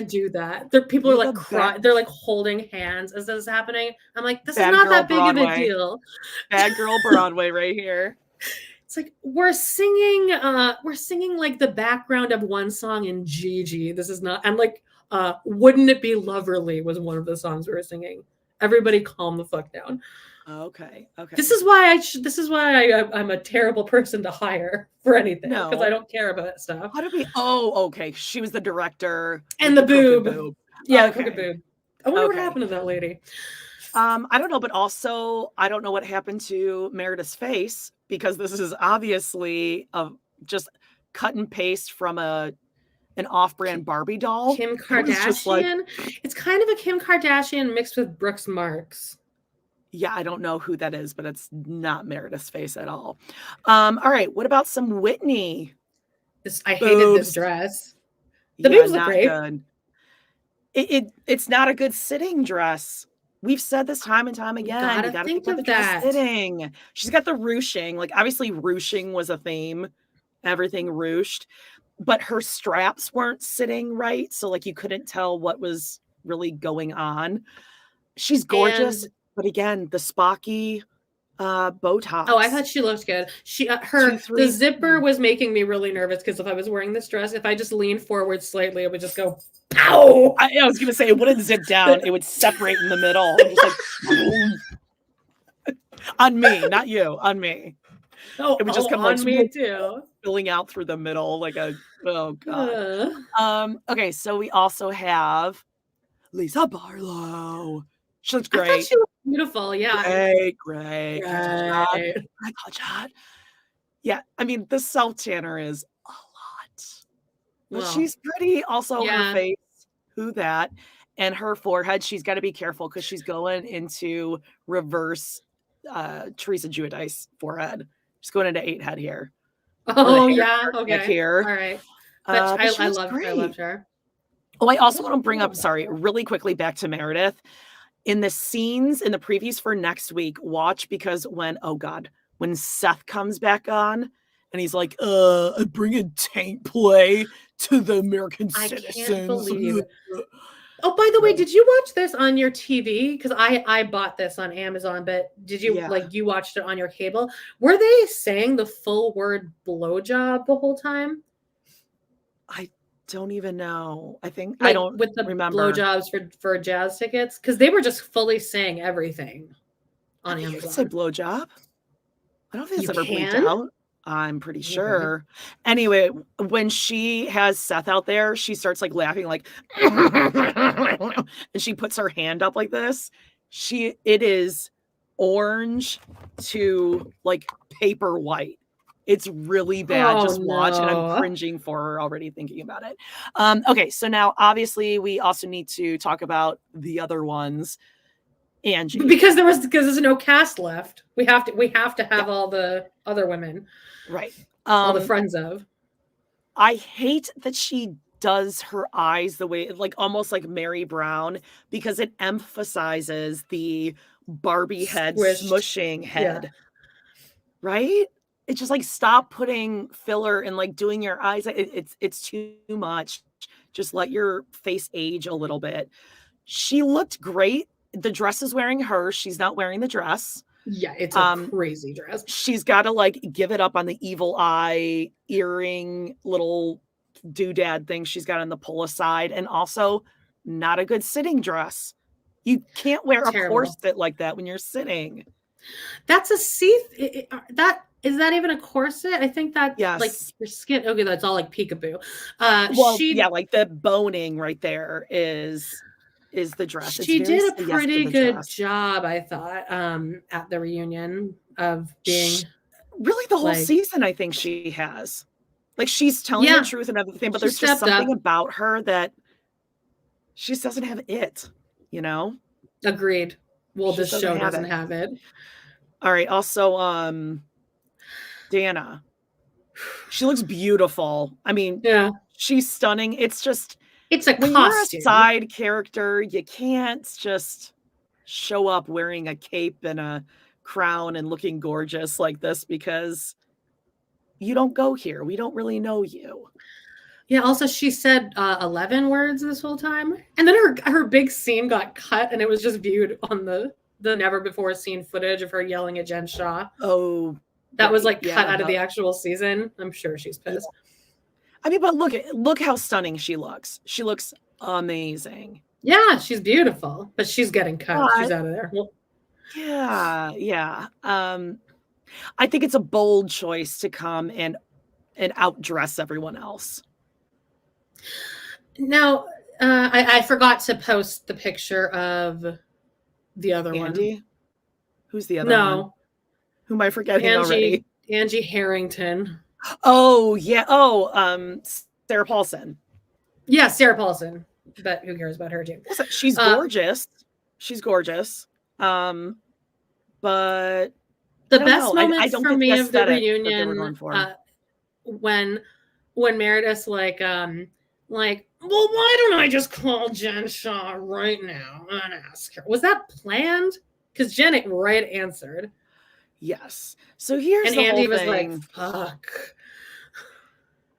do that. People are like crying. They're like holding hands as this is happening. I'm like, this is not that big of a deal. Bad girl Broadway right here. It's like we're singing like the background of one song in Gigi. This is not. And like, Wouldn't It Be Loverly was one of the songs we were singing. Everybody calm the fuck down. Okay. This is why I'm a terrible person to hire for anything, because I don't care about that stuff. How did we? Oh, okay. She was the director and the boob. Yeah, okay. The boob. I wonder what happened to that lady. I don't know, but also I don't know what happened to Meredith's face, because this is obviously just cut and paste from an off-brand Barbie doll. Kim Kardashian. It's kind of a Kim Kardashian mixed with Brooks Marks. Yeah, I don't know who that is, but it's not Meredith's face at all. All right, what about some Whitney? I hated this dress. The boobs look great. Good. It's not a good sitting dress. We've said this time and time again. You gotta think of that. Sitting. She's got the ruching. Like, obviously, ruching was a theme. Everything ruched. But her straps weren't sitting right. So, like, you couldn't tell what was really going on. She's gorgeous. But again, the Spocky Botox. Oh, I thought she looked good. The zipper was making me really nervous, because if I was wearing this dress, if I just leaned forward slightly, it would just go pow. I was gonna say, it wouldn't zip down; it would separate in the middle, just like on me, not you, on me. Oh, it would just come on me too, filling out through the middle like a. Oh God. Okay, so we also have Lisa Barlow. She looks great. I thought she looked beautiful. Yeah. Great. I thought that. Yeah. I mean, the self tanner is a lot. But she's pretty. Also, her face. Who that? And her forehead. She's got to be careful, because she's going into reverse Teresa Giudice forehead. She's going into 8 head here. Oh, yeah. Okay. Here. All right. But I loved her. Oh, I also want to bring up, really quickly back to Meredith. In the scenes, in the previews for next week, watch, because when Seth comes back on and he's like, I bring a tank play to the American citizens. I can't believe it. Oh, by the way, did you watch this on your TV? Because I bought this on Amazon, but did you you watched it on your cable? Were they saying the full word blowjob the whole time? I don't even know. I think I don't with the remember blowjobs for jazz tickets, because they were just fully saying everything on Amazon. You can say blowjob. I don't think it's ever bleeped out. I'm pretty sure. Anyway, when she has Seth out there, she starts like laughing, like, and she puts her hand up like this. It is orange to like paper white. It's really bad. Just watch, and I'm cringing for her already thinking about it. Okay, so now obviously we also need to talk about the other ones. Angie, because there's no cast left. We have to have all the other women, right? All the friends of. I hate that she does her eyes the way, like almost like Meri Brown, because it emphasizes the Barbie head smushing head, right? It's just like, stop putting filler and like doing your eyes. It's too much. Just let your face age a little bit. She looked great. The dress is wearing her. She's not wearing the dress. Yeah, it's a crazy dress. She's got to like give it up on the evil eye earring little doodad thing she's got on the pull aside, and also not a good sitting dress. You can't wear a corset like that when you're sitting. That's a that is that even a corset? I think that like your skin. Okay, that's all like peekaboo. Like the boning right there is the dress. She did a pretty good job, I thought, at the reunion of being really the whole season. I think she has, like, she's telling the truth and everything, but there's just something about her that she just doesn't have it, you know? Agreed. Well, this show doesn't have it. All right. Also, Dana, she looks beautiful. I mean, she's stunning. It's just, it's a when costume. You're a side character, you can't just show up wearing a cape and a crown and looking gorgeous like this, because you don't go here. We don't really know you. Yeah. Also, she said 11 words this whole time, and then her big scene got cut, and it was just viewed on the never before seen footage of her yelling at Jen Shah. Oh, that was like cut out of the actual season. I'm sure she's pissed. I mean, but look how stunning she looks. She looks amazing. Yeah, she's beautiful, but she's getting cut. She's out of there. Yeah. I think it's a bold choice to come and outdress everyone else. Now, I forgot to post the picture of the other Andy? one. Who's the other one? Who am I forgetting already? Angie Harrington. Oh, yeah. Oh, Sarah Paulson. Yeah, Sarah Paulson. But who cares about her too? She's gorgeous. She's gorgeous. But the best moment for me of the reunion, when Meredith's like, well, why don't I just call Jen Shah right now and ask her? Was that planned? Because Jen right answered. Yes. So here's the Andy whole was thing. like, fuck.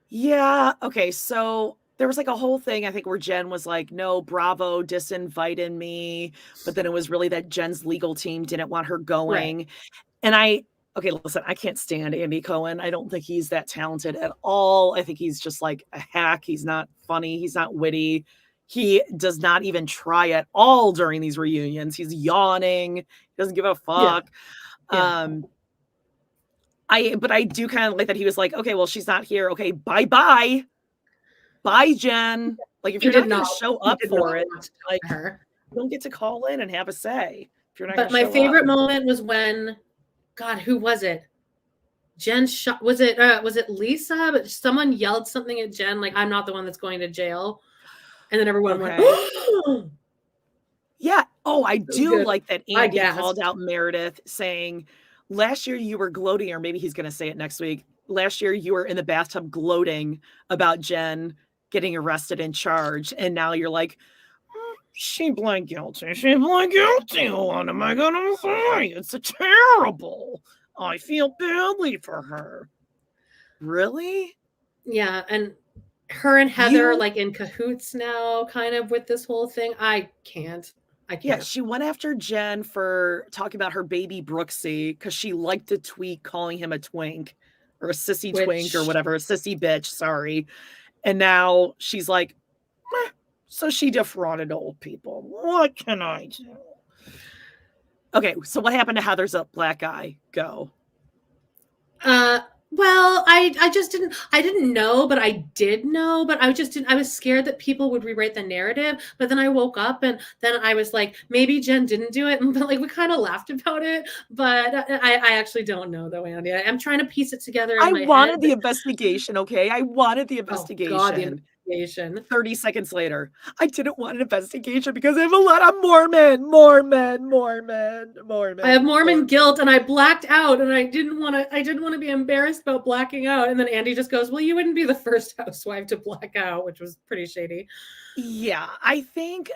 Yeah. Okay. So there was like a whole thing, I think, where Jen was like, no, Bravo disinvited me. But then it was really that Jen's legal team didn't want her going. Right. And listen, I can't stand Andy Cohen. I don't think he's that talented at all. I think he's just like a hack. He's not funny. He's not witty. He does not even try at all during these reunions. He's yawning. He doesn't give a fuck. Yeah. But I do kind of like that he was like, okay, well, she's not here. Okay, bye, Jen. Like, if you're not going to show up for it, like, you don't get to call in and have a say. If you're not. But my favorite moment was when, God, who was it? Jen shot. Was it Lisa? But someone yelled something at Jen, like, "I'm not the one that's going to jail," and then everyone went, "Oh." Yeah. Oh, I do like that Andy called out Meredith, saying, last year you were gloating, or maybe he's going to say it next week. Last year you were in the bathtub gloating about Jen getting arrested and charged. And now you're like, she pled guilty. She pled guilty. What am I going to say? It's terrible. I feel badly for her. Really? Yeah. And her and Heather like in cahoots now, kind of, with this whole thing. I can't. Yeah, she went after Jen for talking about her baby Brooksy because she liked to tweet calling him a twink or a sissy twink or whatever, a sissy bitch, sorry. And now she's like, so she defrauded old people. What can I do? Okay, so what happened to Heather's black eye? Go. Well, I just didn't know, but I did know, but I just didn't, I was scared that people would rewrite the narrative. But then I woke up and then I was like, maybe Jen didn't do it. And but like we kind of laughed about it. But I actually don't know though, Andy. I'm trying to piece it together in I my wanted head. the investigation, okay? I wanted the Oh God, the investigation. investigation. 30 seconds later, I didn't want an investigation because I have a lot of Mormon. I have Mormon guilt and I blacked out and I didn't want to be embarrassed about blacking out. And then Andy just goes, well, you wouldn't be the first housewife to black out, which was pretty shady. Yeah, I think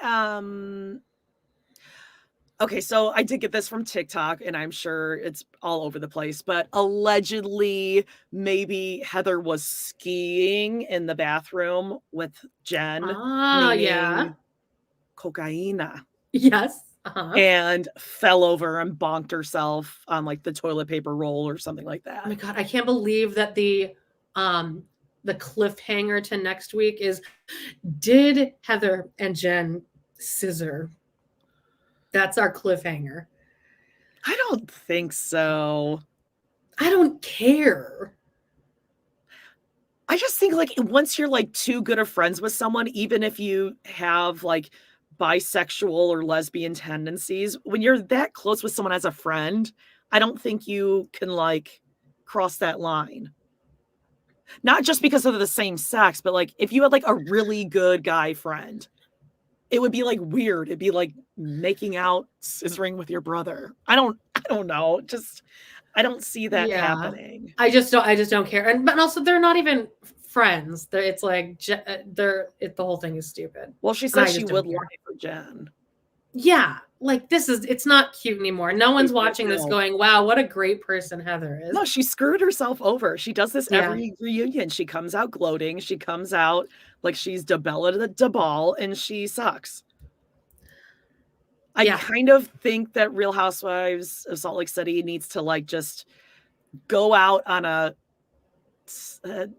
okay, so I did get this from TikTok and I'm sure it's all over the place, but allegedly maybe Heather was skiing in the bathroom with Jen, Yeah. meaning cocaina. Yes. And fell over and bonked herself on like the toilet paper roll or something like that. Oh my God, I can't believe that the cliffhanger to next week is, did Heather and Jen scissor? That's our cliffhanger. I don't think so. I don't care. I just think like once you're like too good of friends with someone, even if you have like bisexual or lesbian tendencies, when you're that close with someone as a friend, I don't think you can like cross that line. Not just because of the same sex, but like if you had like a really good guy friend, it would be like weird. It'd be like making out, scissoring with your brother. I don't know. Just I don't see that happening. I just don't care. And but also they're not even friends. It's like the whole thing is stupid. Well, she said she would lie for Jen. Yeah, like it's not cute anymore. No one's watching this going, wow, what a great person Heather is. No, she screwed herself over. She does this every reunion. She comes out gloating. She comes out like she's DeBella the Ball, and she sucks. I kind of think that Real Housewives of Salt Lake City needs to like just go out on a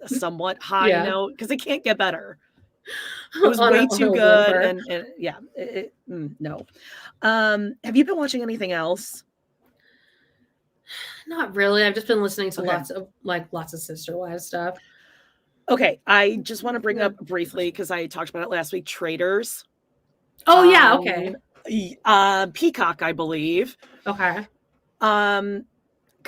somewhat high note because it can't get better. It was way too good, and yeah, no. Have you been watching anything else? Not really. I've just been listening to lots of Sister Wives stuff. Okay, I just want to bring up briefly because I talked about it last week. Traitors. Oh yeah, okay. Peacock, I believe. Okay. Kind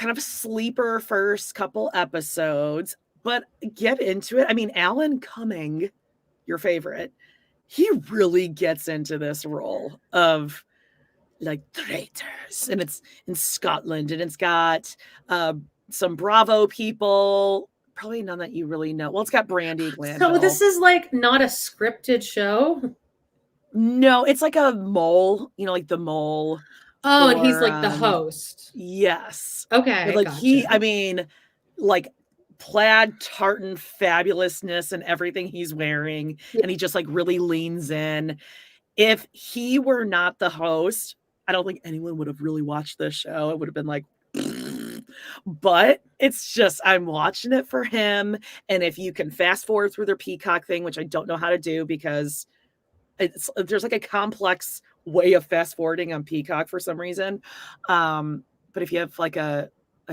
of a sleeper first couple episodes, but get into it. I mean, Alan Cumming, your favorite, he really gets into this role of like traitors, and it's in Scotland, and it's got some Bravo people, probably none that you really know. Well, it's got Brandy Glanville. So this is like not a scripted show? No, it's like a mole, like the mole. Oh, and he's like the host. Yes. Okay. But like I mean, like plaid tartan fabulousness and everything he's wearing, and he just like really leans in. If he were not the host, I don't think anyone would have really watched this show. It would have been like, but it's just I'm watching it for him. And if you can fast forward through their Peacock thing, which I don't know how to do because there's like a complex way of fast forwarding on Peacock for some reason. But if you have like a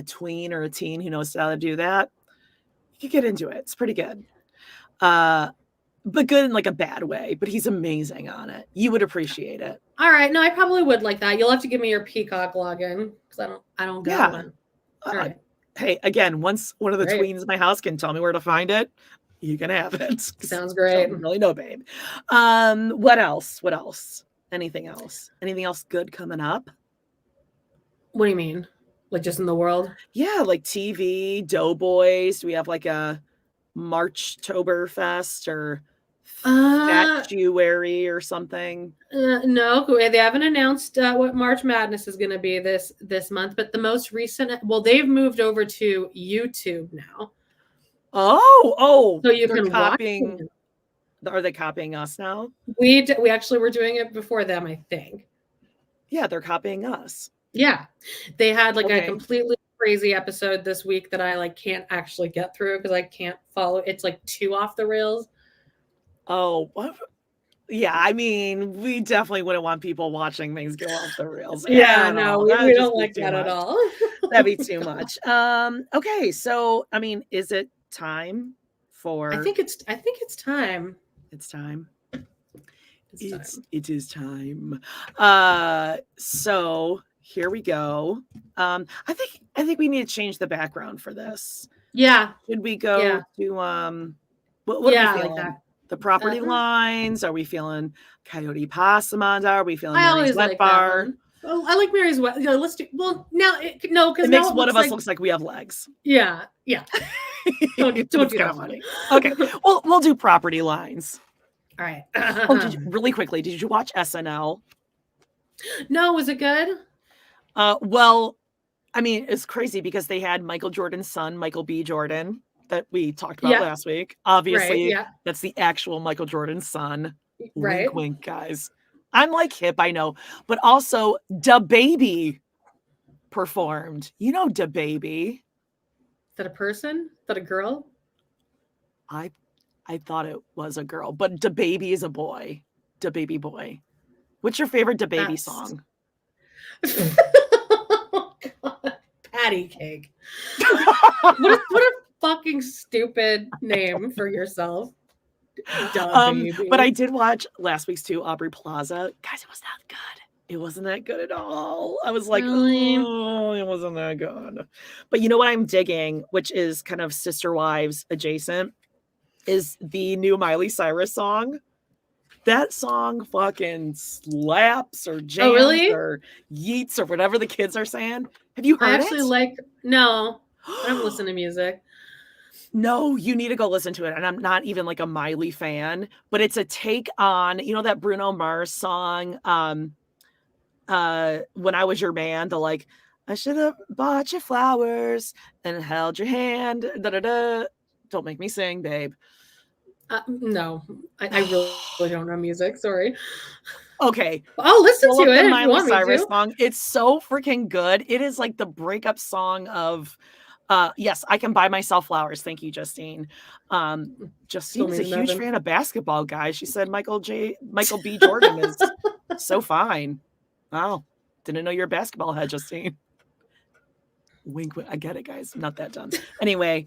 tween or a teen who knows how to do that, you can get into it. It's pretty good. But good in like a bad way, but he's amazing on it. You would appreciate it. All right. No, I probably would like that. You'll have to give me your Peacock login because I don't got one. All right. Hey, again, once one of the tweens in my house can tell me where to find it, you can have it. Sounds great. Really no, babe. What else? Anything else good coming up? What do you mean? Like just in the world? Yeah, like TV, Doughboys. Do we have like a Marchtoberfest or Fatuary or something? No, they haven't announced what March Madness is going to be this month. But the most recent, they've moved over to YouTube now. Oh, so you can copying. Are they copying us now? We actually were doing it before them, I think. Yeah, they're copying us. Yeah, they had like a completely crazy episode this week that I like can't actually get through because I can't follow. It's like too off the rails. Oh, what? Yeah, I mean, we definitely wouldn't want people watching things go off the rails. Yeah, at no, all. we That'd just don't be like too that at much. all. That'd be too much. Okay, so I mean, is it time for I think it's time. it's time? It's time. It is time. So here we go. I think we need to change the background for this. Yeah. Should we go Yeah. to what are we Yeah, feeling? like that. The property lines? Are we feeling Coyote Passamanda? Are we feeling I Meri's always Wet like Bar? that one. Oh, I like Mary's Wet. Yeah, let's do. Well, now no, because It now makes it one of us like, looks like we have legs. Yeah. Don't It's do kind that of funny. Okay, well, we'll do property lines. All right. Oh, really quickly, did you watch SNL? No, was it good? Well, I mean, it's crazy because they had Michael Jordan's son, Michael B. Jordan, that we talked about last week. Obviously, that's the actual Michael Jordan's son. Right. Wink, wink, guys. I'm like hip, I know. But also, DaBaby performed. You know DaBaby. Is that a person? Is that a girl? I thought it was a girl, but DaBaby is a boy. DaBaby boy. What's your favorite DaBaby song? Oh, God. Patty cake. What a fucking stupid name for yourself. But I did watch last week's too, Aubrey Plaza. Guys, it was not good. It wasn't that good at all. I was like, Really? oh, it wasn't that good. But you know what I'm digging, which is kind of Sister Wives adjacent, is the new Miley Cyrus song. That song fucking slaps or jams or yeets or whatever the kids are saying. Have you heard it? No, I don't listen to music. No, you need to go listen to it. And I'm not even like a Miley fan, but it's a take on, you know, that Bruno Mars song, When I Was Your Man, the like, I should have bought you flowers and held your hand. Don't make me sing, babe. No, I really don't know music. Sorry. Okay. I'll listen to it. The if Miley you want Cyrus me to. song. It's so freaking good. It is like the breakup song of yes, I can buy myself flowers. Thank you, Justine. Justine's a huge fan of basketball, guys. She said Michael B. Jordan is so fine. Wow. Didn't know you're a basketball head, Justine. Wink. I get it, guys. I'm not that dumb. Anyway,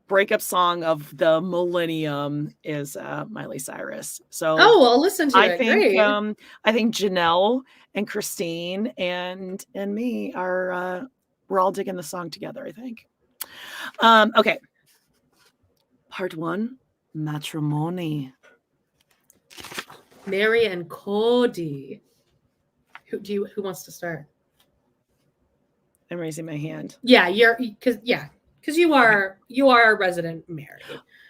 breakup song of the millennium is Miley Cyrus. So I'll listen to it. Great. I think Janelle and Christine and me are we're all digging the song together, I think. Okay. Part 1, matrimony. Meri and Kody. Who wants to start? I'm raising my hand. Yeah, because you are a resident Meri.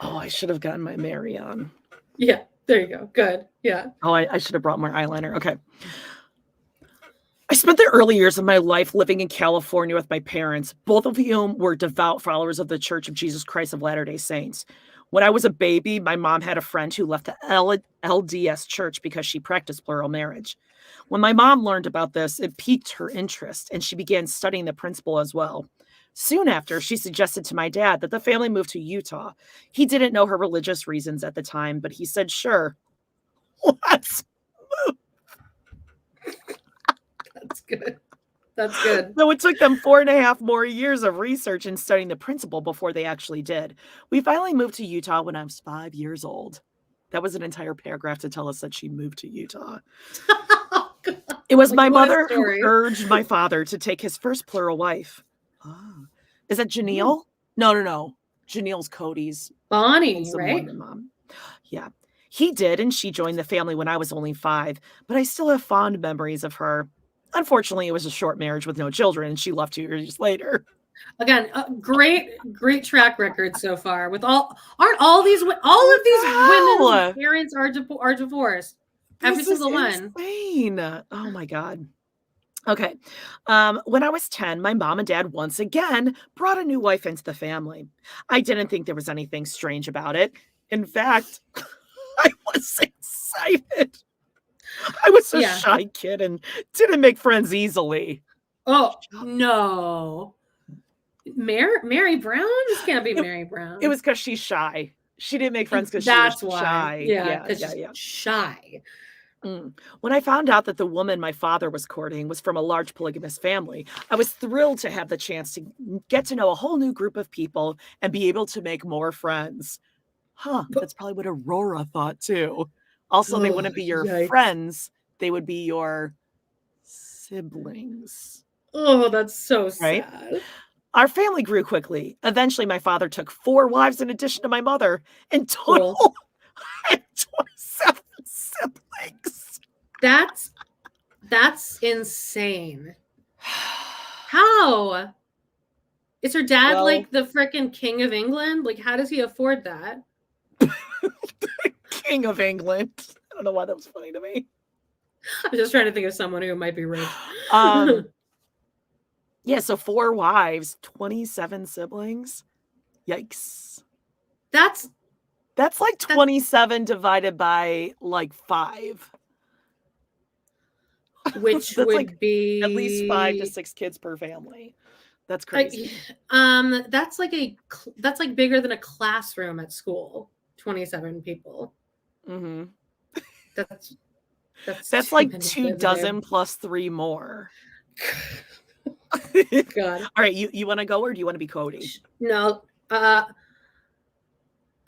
Oh, I should have gotten my Meri on. Yeah, there you go. Good. Yeah. Oh, I should have brought more eyeliner. Okay. I spent the early years of my life living in California with my parents, both of whom were devout followers of the Church of Jesus Christ of Latter-day Saints. When I was a baby, my mom had a friend who left the LDS church because she practiced plural marriage. When my mom learned about this, it piqued her interest, and she began studying the principle as well. Soon after, she suggested to my dad that the family move to Utah. He didn't know her religious reasons at the time, but he said, sure, let's move. That's good. That's good. So it took them 4.5 more years of research and studying the principle before they actually did. We finally moved to Utah when I was 5 years old. That was an entire paragraph to tell us that she moved to Utah. It was my mother who urged my father to take his first plural wife. Oh. Is that Janelle? No. Janelle's Kody's. Bonnie, right? Mom. Yeah. He did, and she joined the family when I was only 5, but I still have fond memories of her. Unfortunately, it was a short marriage with no children, and she left 2 years later. Again, great track record so far. With all of these women's parents are divorced. Every single one. Insane. Oh my God. Okay. When I was 10, my mom and dad once again brought a new wife into the family. I didn't think there was anything strange about it. In fact, I was excited. I was a shy kid and didn't make friends easily. Oh, no. Meri Brown? This can't be Meri Brown. It was because she's shy. She didn't make friends because she That's was why. shy. Yeah, because she's shy. When I found out that the woman my father was courting was from a large polygamous family, I was thrilled to have the chance to get to know a whole new group of people and be able to make more friends. That's probably what Aurora thought too. Also, they wouldn't be your friends. They would be your siblings. Oh, that's so Right? sad. Our family grew quickly. Eventually, my father took 4 wives in addition to my mother. In total, Cool. I had 27 siblings. That's insane. How? Is her dad like the frickin' king of England? Like, how does he afford that? King of England. I don't know why that was funny to me. I'm just trying to think of someone who might be rich. Yeah, so 4 wives, 27 siblings. Yikes. That's like 27 divided by like 5. Which would like be at least 5 to 6 kids per family. That's crazy. That's like bigger than a classroom at school. 27 people. Mm-hmm. That's like 2 dozen plus 3 more. God. All right, you want to go or do you want to be Kody? No.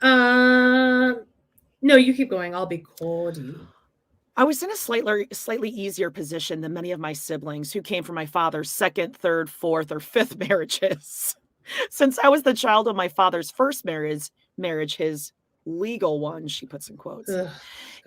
No, you keep going. I'll be Kody. I was in a slightly easier position than many of my siblings who came from my father's 2nd, 3rd, 4th, or 5th marriages. Since I was the child of my father's first marriage, his legal one, she puts in quotes.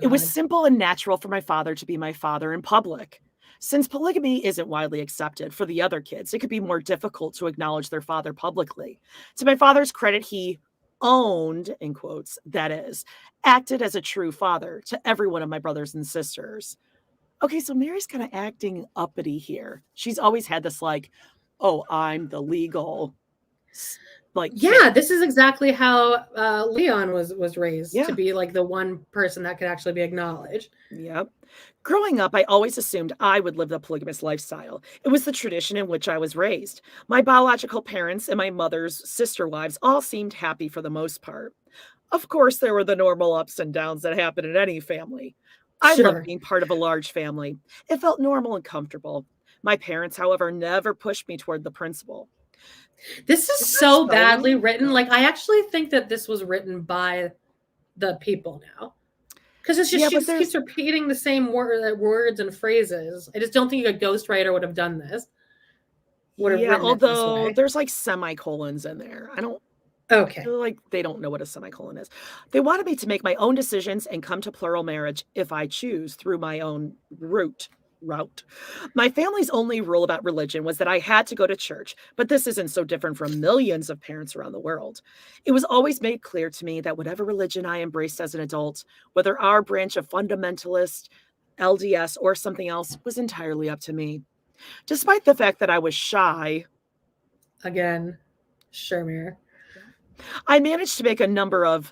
It was simple and natural for my father to be my father in public. Since polygamy isn't widely accepted for the other kids, it could be more difficult to acknowledge their father publicly. To my father's credit, he owned, in quotes, that is, acted as a true father to every one of my brothers and sisters. Okay, so Meri's kind of acting uppity here. She's always had this like, oh, I'm the legal, like, yeah, this is exactly how Leon was raised, yeah, to be like the one person that could actually be acknowledged. Yep. Growing up, I always assumed I would live the polygamous lifestyle. It was the tradition in which I was raised. My biological parents and my mother's sister wives all seemed happy for the most part. Of course, there were the normal ups and downs that happen in any family. I loved being part of a large family. It felt normal and comfortable. My parents, however, never pushed me toward the principle. This is so badly written. Like, I actually think that this was written by the people now. Because it's just, she just keeps repeating the same words and phrases. I just don't think a ghostwriter would have done this. Although there's like semicolons in there. I feel like they don't know what a semicolon is. They wanted me to make my own decisions and come to plural marriage if I choose through my own route. My family's only rule about religion was that I had to go to church, but this isn't so different from millions of parents around the world. It was always made clear to me that whatever religion I embraced as an adult, whether our branch of fundamentalist, LDS, or something else, was entirely up to me. Despite the fact that I was shy, again, sure, Meri, I managed to make a number of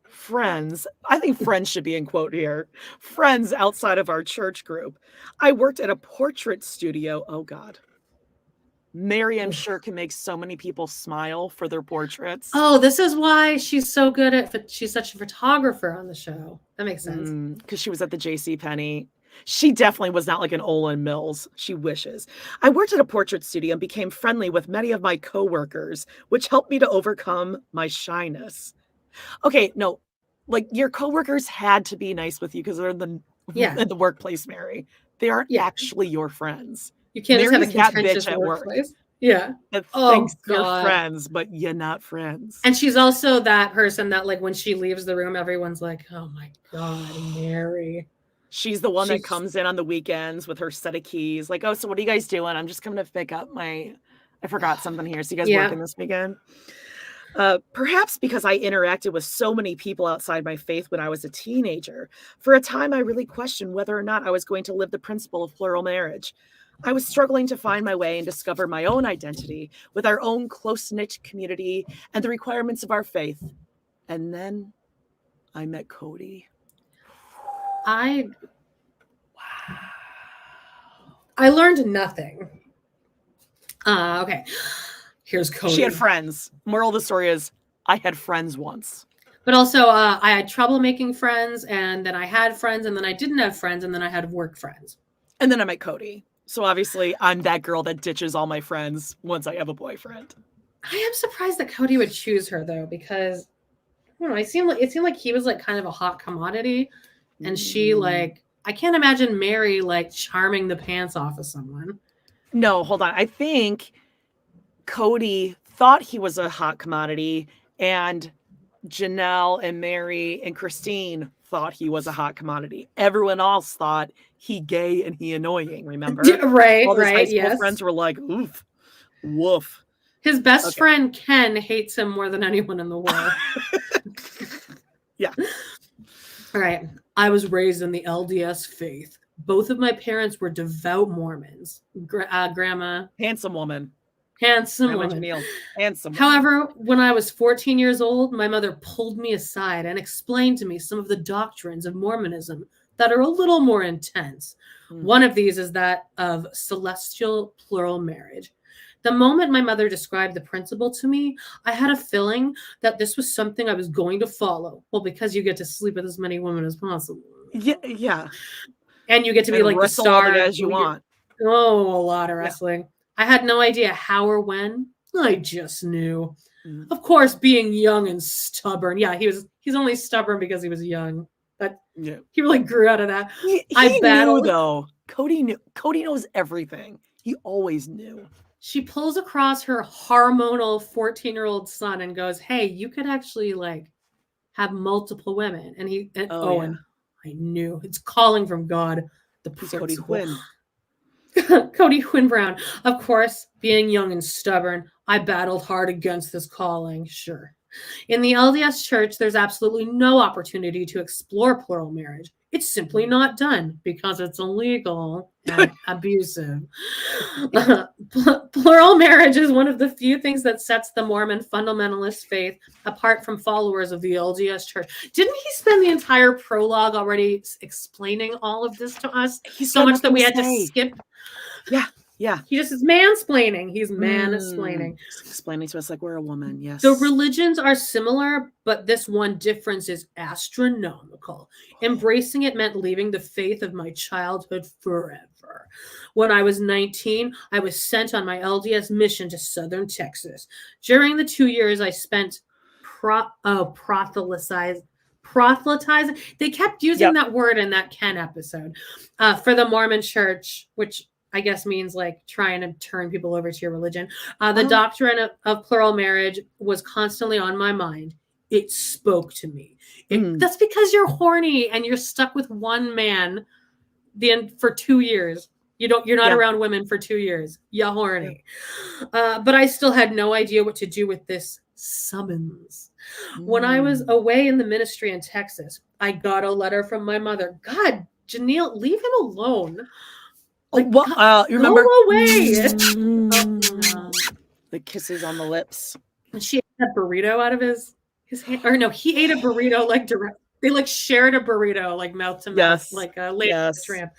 friends. I think friends should be in quote here. Friends outside of our church group. I worked at a portrait studio. Oh God. Meri, I'm sure, can make so many people smile for their portraits. Oh, this is why she's so good at, she's such a photographer on the show. That makes sense. Because she was at the JCPenney. She definitely was not like an Olin Mills. She wishes. I worked at a portrait studio and became friendly with many of my coworkers, which helped me to overcome my shyness. Okay, no, like your coworkers had to be nice with you because they're in the workplace, Meri. They aren't actually your friends. You can't just have a contentious workplace. Yeah. That thinks you're friends, but you're not friends. And she's also that person that, like, when she leaves the room, everyone's like, oh my God, Meri. She's the one that comes in on the weekends with her set of keys. Like, oh, so what are you guys doing? I'm just coming to pick up I forgot something here. So you guys working this weekend? Perhaps because I interacted with so many people outside my faith when I was a teenager. For a time, I really questioned whether or not I was going to live the principle of plural marriage. I was struggling to find my way and discover my own identity with our own close-knit community and the requirements of our faith. And then I met Kody. I learned nothing. Okay. Here's Kody. She had friends. Moral of the story is I had friends once. But also, I had trouble making friends, and then I had friends, and then I didn't have friends, and then I had work friends. And then I met Kody. So obviously, I'm that girl that ditches all my friends once I have a boyfriend. I am surprised that Kody would choose her, though, because I don't know. It seemed like he was like kind of a hot commodity, and she like I can't imagine Meri like charming the pants off of someone. No, hold on. I think Kody thought he was a hot commodity, and Janelle and Meri and Christine thought he was a hot commodity. Everyone else thought he gay and he annoying, remember? Right, all his right, high school yes. friends were like, oof, woof. His best friend, Ken, hates him more than anyone in the world. Yeah. All right. I was raised in the LDS faith. Both of my parents were devout Mormons. Grandma. Handsome woman. Handsome woman. Handsome woman. However, when I was 14 years old, my mother pulled me aside and explained to me some of the doctrines of Mormonism that are a little more intense. One of these is that of celestial plural marriage. The moment my mother described the principle to me, I had a feeling that this was something I was going to follow. Well, because you get to sleep with as many women as possible. Yeah. And you get to be like the star as you want. Oh, a lot of wrestling. Yeah. I had no idea how or when. I just knew. Of course, being young and stubborn. Yeah, he's only stubborn because he was young. But he really grew out of that. He knew, though. Kody knew. Kody knows everything. He always knew. She pulls across her hormonal 14-year-old son and goes, hey, you could actually like have multiple women. And Owen, I knew. It's calling from God. The Kody Quinn. Kody Quinn Brown. Of course, being young and stubborn, I battled hard against this calling. Sure. In the LDS church, there's absolutely no opportunity to explore plural marriage. It's simply not done because it's illegal and abusive. Plural marriage is one of the few things that sets the Mormon fundamentalist faith apart from followers of the LDS church. Didn't he spend the entire prologue already explaining all of this to us? So much that we had to skip. Yeah. He just is mansplaining. He's mansplaining. Explaining to us like we're a woman, yes. The religions are similar, but this one difference is astronomical. Embracing it meant leaving the faith of my childhood forever. When I was 19, I was sent on my LDS mission to southern Texas. During the 2 years I spent proselytizing. They kept using that word in that Ken episode for the Mormon church, which I guess means like trying to turn people over to your religion. The doctrine of plural marriage was constantly on my mind. It spoke to me. That's because you're horny and you're stuck with one man for 2 years. You're not around women for 2 years. You're horny. But I still had no idea what to do with this summons. When I was away in the ministry in Texas, I got a letter from my mother. God, Janelle, leave him alone. Like, you remember? Go away. The kisses on the lips. And she ate that burrito out of his hand. Or no, he ate a burrito like direct. They like shared a burrito like mouth to mouth, like a lady tramp.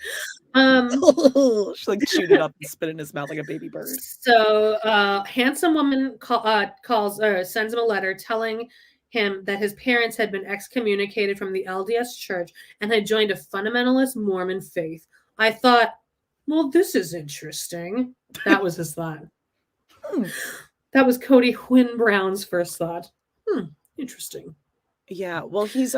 She like chewed it up and spit it in his mouth like a baby bird. So handsome woman sends him a letter telling him that his parents had been excommunicated from the LDS church and had joined a fundamentalist Mormon faith. I thought, well, this is interesting. That was his thought. That was Kody Quinn Brown's first thought. Interesting. Yeah. Well, he's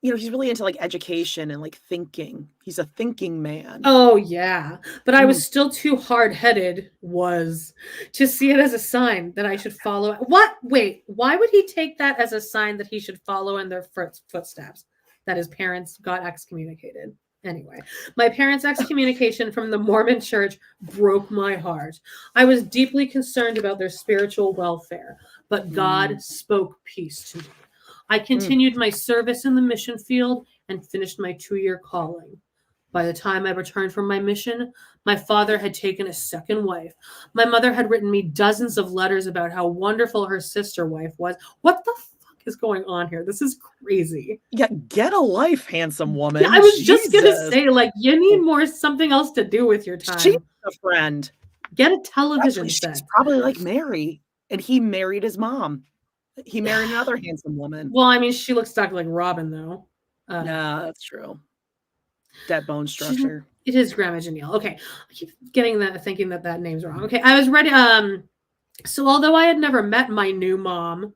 he's really into like education and like thinking. He's a thinking man. Oh yeah. But I was still too hard-headed to see it as a sign that I should follow. What? Wait, why would he take that as a sign that he should follow in their footsteps? That his parents got excommunicated. Anyway, my parents' excommunication from the Mormon church broke my heart. I was deeply concerned about their spiritual welfare, but God spoke peace to me. I continued my service in the mission field and finished my 2-year calling. By the time I returned from my mission, my father had taken a second wife. My mother had written me dozens of letters about how wonderful her sister wife was. What the fuck is going on here? This is crazy. Yeah, get a life, handsome woman. Yeah, I was just gonna say, like, you need something else to do with your time. She's a friend. Get a television set. She's probably like Meri, and he married his mom. He married another handsome woman. Well, I mean, she looks exactly like Robyn, though. Yeah, that's true. That bone structure. It is Grandma Janelle. Okay, I keep thinking that name's wrong. Okay, I was ready. So although I had never met my new mom,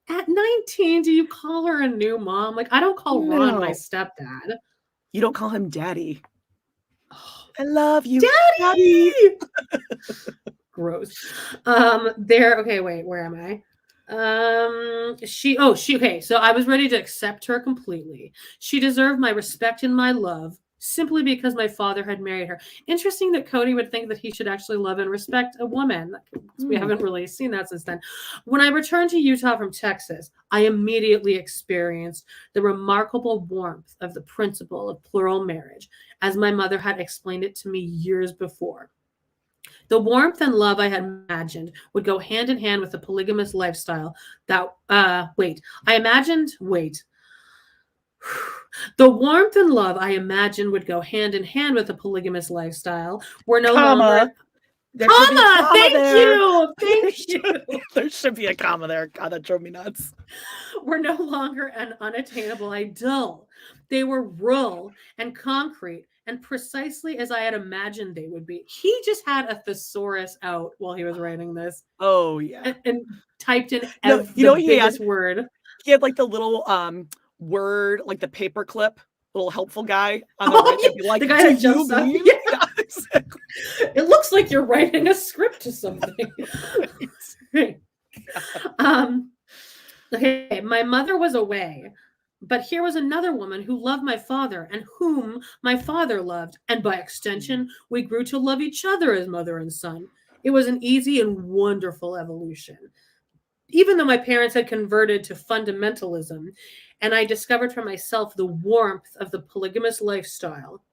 at 19, do you call her a new mom? Like, I don't call Ron my stepdad. You don't call him daddy. I love you, Daddy. Gross. Okay, wait, where am I? Okay, so I was ready to accept her completely. She deserved my respect and my love simply because my father had married her. Interesting that Kody would think that he should actually love and respect a woman. We haven't really seen that since then. When I returned to Utah from Texas, I immediately experienced the remarkable warmth of the principle of plural marriage, as my mother had explained it to me years before. The warmth and love I had imagined would go hand in hand with the polygamous lifestyle The warmth and love I imagined would go hand in hand with the polygamous lifestyle were no longer... Thank you. There should be a comma there. God, that drove me nuts. Were no longer an unattainable ideal. They were real and concrete, and precisely as I had imagined they would be. He just had a thesaurus out while he was writing this. Oh, yeah. And typed in the biggest word. He had like the little word, like the paper clip, little helpful guy on the right. Yeah. Like, the guy that jumps up. Yeah, exactly. It looks like you're writing a script to something. Okay, my mother was away. But here was another woman who loved my father and whom my father loved. And by extension, we grew to love each other as mother and son. It was an easy and wonderful evolution. Even though my parents had converted to fundamentalism, and I discovered for myself the warmth of the polygamous lifestyle,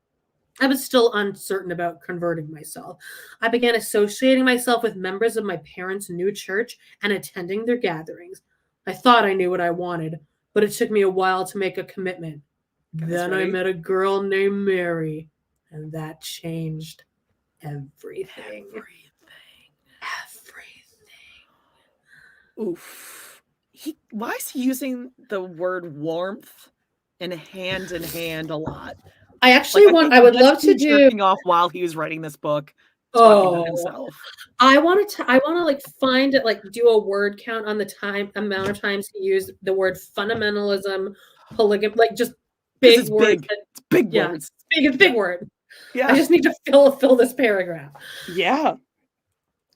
I was still uncertain about converting myself. I began associating myself with members of my parents' new church and attending their gatherings. I thought I knew what I wanted, but it took me a while to make a commitment. Then I met a girl named Meri, and that changed everything. Oof. Why is he using the word warmth and hand in hand a lot? I actually I would love to do jerking off while he was writing this book. About himself. I want to like find it, like do a word count on the amount of times he used the word fundamentalism, polygamy, like just big words. Big words. It's big word. Yeah. I just need to fill this paragraph. Yeah.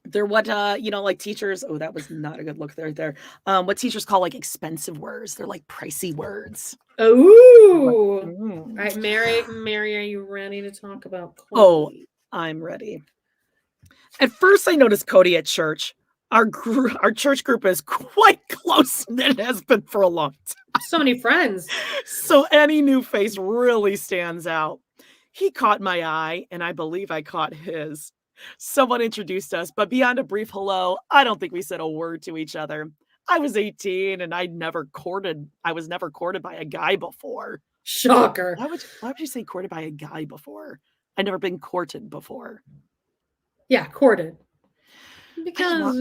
They're what like teachers. Oh, that was not a good look there. What teachers call like expensive words. They're like pricey words. Oh. All right, Meri, are you ready to talk about Kody? Oh, I'm ready. At first, I noticed Kody at church. Our church group is quite close, and it has been for a long time. So many friends. So any new face really stands out. He caught my eye, and I believe I caught his. Someone introduced us, but beyond a brief hello, I don't think we said a word to each other. I was 18, and I was never courted by a guy before. Shocker. Why would you say courted by a guy before? I'd never been courted before. Yeah, courted. Because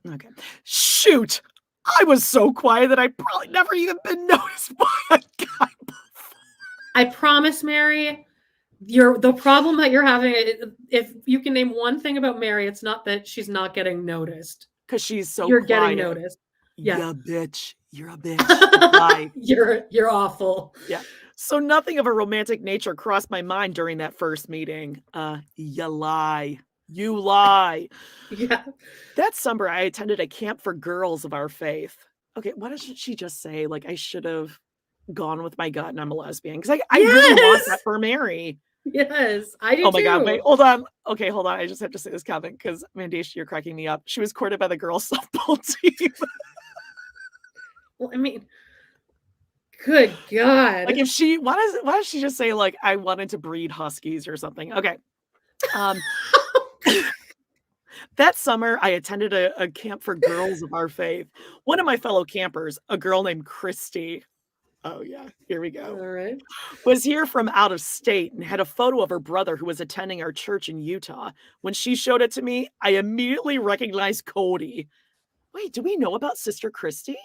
okay. Shoot. I was so quiet that I probably never even been noticed by a guy before. I promise, Meri, the problem that you're having, if you can name one thing about Meri, it's not that she's not getting noticed. Because she's so You're quiet. getting noticed. Yeah, bitch. You're a bitch. You're awful. Yeah. So nothing of a romantic nature crossed my mind during that first meeting. You lie. You lie. Yeah. That summer, I attended a camp for girls of our faith. Okay, why doesn't she just say, like, I should have gone with my gut and I'm a lesbian? Because I really want that for Meri. Yes, I do. Oh my God, wait, hold on. Okay, hold on. I just have to say this comment because Mandesh, you're cracking me up. She was courted by the girls' softball team. Well, I mean, good God. Like why does she just say, like, I wanted to breed huskies or something? Okay. That summer, I attended a camp for girls of our faith. One of my fellow campers, a girl named Christy, oh yeah, here we go, all right, was here from out of state and had a photo of her brother who was attending our church in Utah. When she showed it to me, I immediately recognized Kody. Wait, do we know about Sister Christy?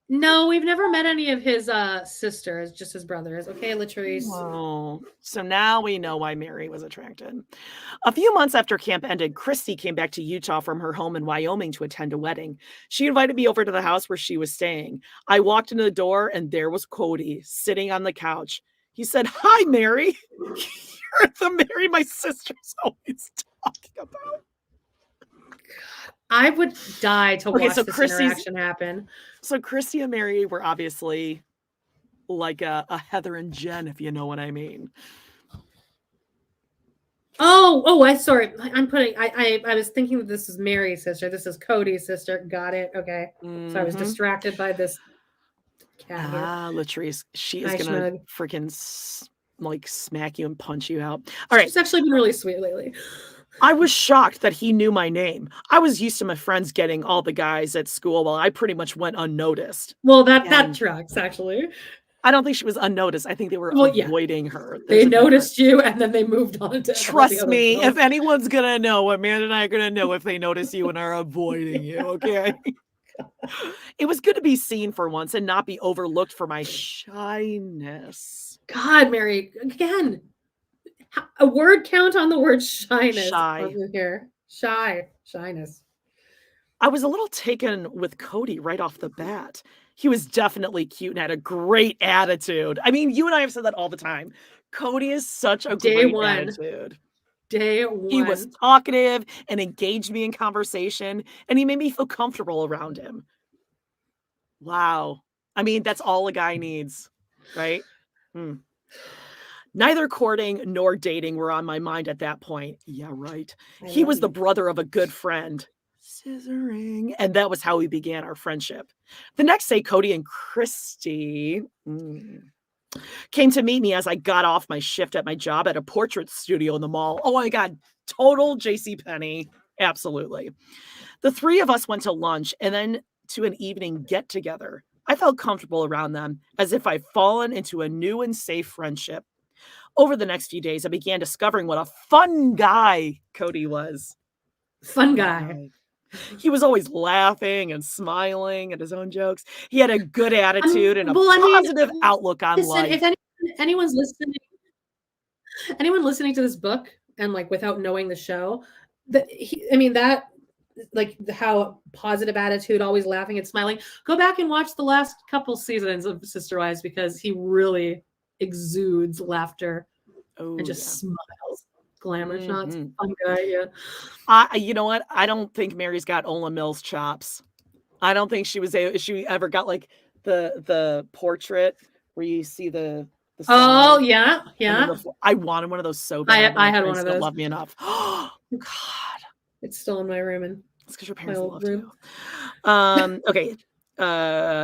No, we've never met any of his sisters, just his brothers. Okay, Latrice. Oh, so now we know why Meri was attracted. A few months after camp ended, Christy came back to Utah from her home in Wyoming to attend a wedding. She invited me over to the house where she was staying. I walked into the door and there was Kody sitting on the couch. He said, "Hi, Meri." You're the Meri my sister's always talking about. I would die to watch so this Christy's- interaction happen. So Christy and Meri were obviously like a Heather and Jen, if you know what I mean. I sorry. I'm putting I was thinking that this is Meri's sister. This is Kody's sister. Got it. Okay. So I was distracted by this cat here. Latrice, she is Hi, gonna Schmug. freaking like smack you and punch you out. All right. She's actually been really sweet lately. I was shocked that he knew my name. I was used to my friends getting all the guys at school while I pretty much went unnoticed. Well, that tracks actually. I don't think she was unnoticed. I think they were avoiding her. They noticed you and then they moved on to Trust me, if anyone's gonna know, Amanda and I are gonna know if they notice you and are avoiding you, okay? It was good to be seen for once and not be overlooked for my shyness. God, Meri, again. A word count on the word shyness. Shy. Here. Shyness. I was a little taken with Kody right off the bat. He was definitely cute and had a great attitude. I mean, you and I have said that all the time. Kody is such a great attitude. Day one. He was talkative and engaged me in conversation, and he made me feel comfortable around him. Wow. I mean, that's all a guy needs, right? Neither courting nor dating were on my mind at that point. Yeah, right. He was the brother of a good friend. Scissoring. And that was how we began our friendship. The next day, Kody and Christy came to meet me as I got off my shift at my job at a portrait studio in the mall. Oh my God, total JCPenney. Absolutely. The three of us went to lunch and then to an evening get together. I felt comfortable around them, as if I'd fallen into a new and safe friendship. Over the next few days, I began discovering what a fun guy Kody was. Fun guy. He was always laughing and smiling at his own jokes. He had a good attitude and a positive outlook on life. If anyone's listening to this book and like without knowing the show, how positive attitude, always laughing and smiling. Go back and watch the last couple seasons of Sister Wives because he really exudes laughter and just smiles. Glamour shots. Fun guy, yeah. You know what? I don't think Meri's got Ola Mills chops. I don't think she ever got like the portrait where you see the oh yeah. I wanted one of those so bad. I had one of those. Love me enough. Oh God, it's still in my room and it's because your parents love you. Okay.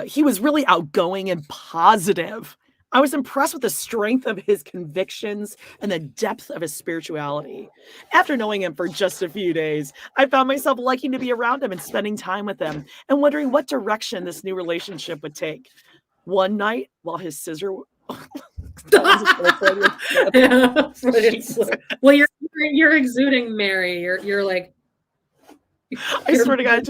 He was really outgoing and positive. I was impressed with the strength of his convictions and the depth of his spirituality. After knowing him for just a few days, I found myself liking to be around him and spending time with him and wondering what direction this new relationship would take. One night, while his scissor... Well, you're exuding Meri. You're like... I swear to God,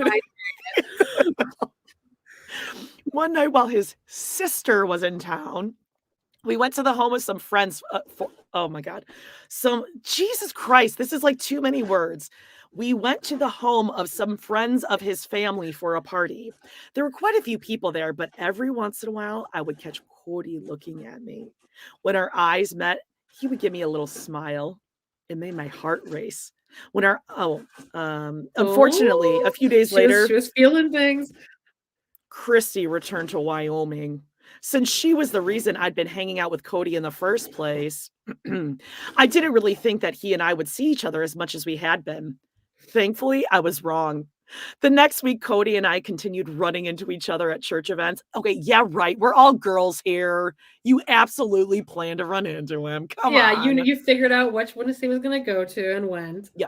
one night while his sister was in town, we went to the home of some friends. Oh my God. Jesus Christ, this is like too many words. We went to the home of some friends of his family for a party. There were quite a few people there, but every once in a while, I would catch Kody looking at me. When our eyes met, he would give me a little smile. It made my heart race. Unfortunately, a few days later, she was feeling things. Christy returned to Wyoming. Since she was the reason I'd been hanging out with Kody in the first place, I didn't really think that he and I would see each other as much as we had been. Thankfully, I was wrong. The next week, Kody and I continued running into each other at church events. Okay, yeah, right. We're all girls here. You absolutely plan to run into him. Come on. Yeah, you figured out which one he was going to go to and when. Yeah.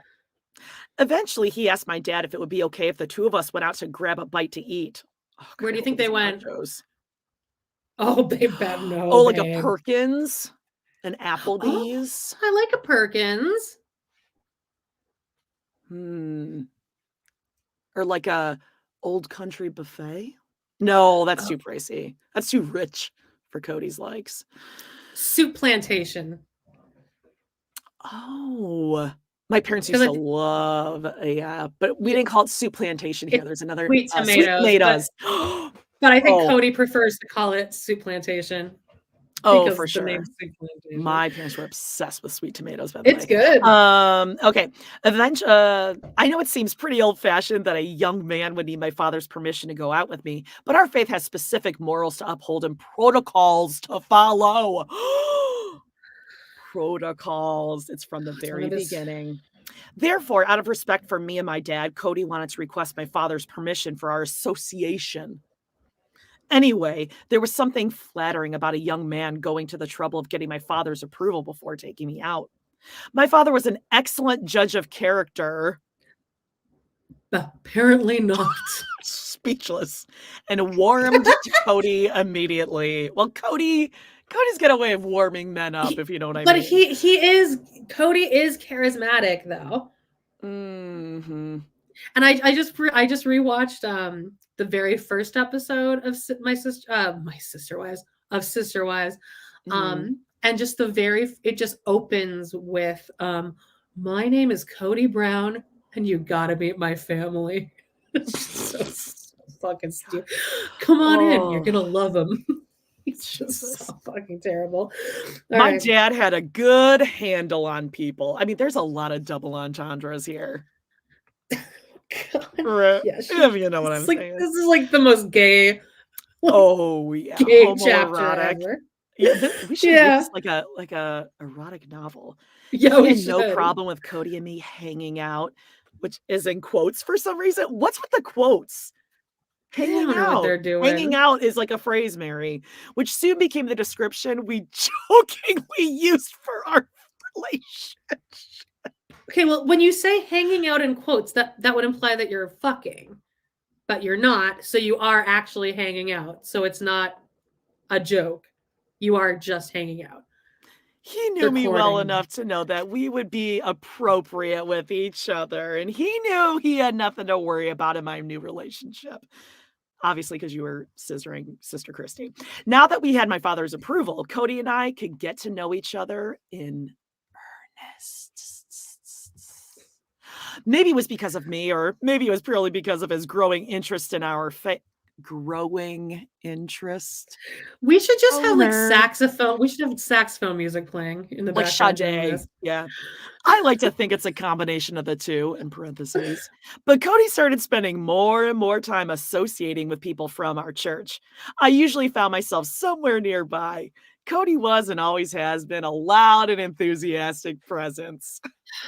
Eventually, he asked my dad if it would be okay if the two of us went out to grab a bite to eat. Oh, where do you think they went? Nachos. Oh, they bet no. Oh, like a Perkins, an Applebee's. Oh, I like a Perkins. Or like a Old Country Buffet? No, that's too pricey. That's too rich for Kody's likes. Soup Plantation. Oh, my parents used to love, but we didn't call it Soup Plantation here. There's another Sweet Sweet Tomatoes. Tomatoes. But I think Kody prefers to call it Soup Plantation. Oh, for sure. My parents were obsessed with Sweet Tomatoes, by the way. It's good. Okay. I know it seems pretty old-fashioned that a young man would need my father's permission to go out with me, but our faith has specific morals to uphold and protocols to follow. Protocols. It's from the very beginning. Therefore, out of respect for me and my dad, Kody wanted to request my father's permission for our association. Anyway, there was something flattering about a young man going to the trouble of getting my father's approval before taking me out. My father was an excellent judge of character. Apparently not. Speechless. And warmed to Kody immediately. Well, Kody's got a way of warming men up, if you know what I mean. But Kody is charismatic, though. Mm-hmm. And I just rewatched the very first episode of Sister Wives. Mm-hmm. And just it just opens with my name is Kody Brown and you gotta meet my family. so fucking stupid. Come on in, you're gonna love him. It's just so fucking terrible. My dad had a good handle on people. I mean, there's a lot of double entendres here. Right. Yeah, if you know what I'm saying. This is like the most gay. Gay chapter ever. Yeah, we should read this like a erotic novel. Yeah, we had no problem with Kody and me hanging out, which is in quotes for some reason. What's with the quotes? Hanging out. What they're doing. Hanging out is like a phrase, Meri, which soon became the description we jokingly used for our relationship. Okay, well, when you say hanging out in quotes, that would imply that you're fucking, but you're not. So you are actually hanging out. So it's not a joke. You are just hanging out. He knew me well enough to know that we would be appropriate with each other. And he knew he had nothing to worry about in my new relationship. Obviously, because you were scissoring Sister Christy. Now that we had my father's approval, Kody and I could get to know each other in earnest. Maybe it was because of me, or maybe it was purely because of his growing interest in our growing interest. We should just have like saxophone. We should have saxophone music playing in the background. Like Sade. Yeah. I like to think it's a combination of the two, in parentheses. But Kody started spending more and more time associating with people from our church. I usually found myself somewhere nearby. Kody was and always has been a loud and enthusiastic presence.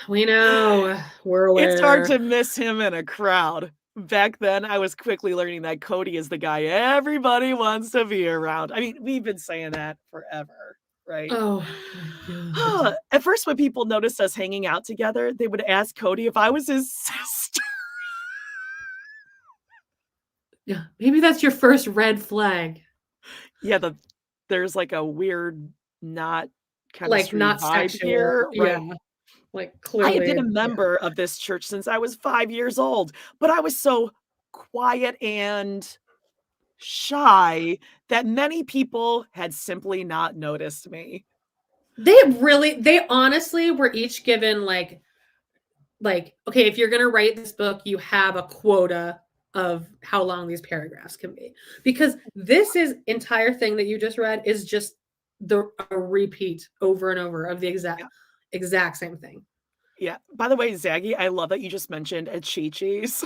We know. We're aware. It's hard to miss him in a crowd. Back then, I was quickly learning that Kody is the guy everybody wants to be around. I mean, we've been saying that forever, right? Oh, my God. At first, when people noticed us hanging out together, they would ask Kody if I was his sister. Yeah, maybe that's your first red flag. Yeah, there's like a weird not sexual here, right? Yeah. Like clearly, I had been a member of this church since I was 5 years old, but I was so quiet and shy that many people had simply not noticed me. They honestly were each given like, okay, if you're going to write this book, you have a quota of how long these paragraphs can be, because this entire thing that you just read is just a repeat over and over of the exact same thing. Yeah. By the way, Zaggy, I love that you just mentioned a Chi-Chi's.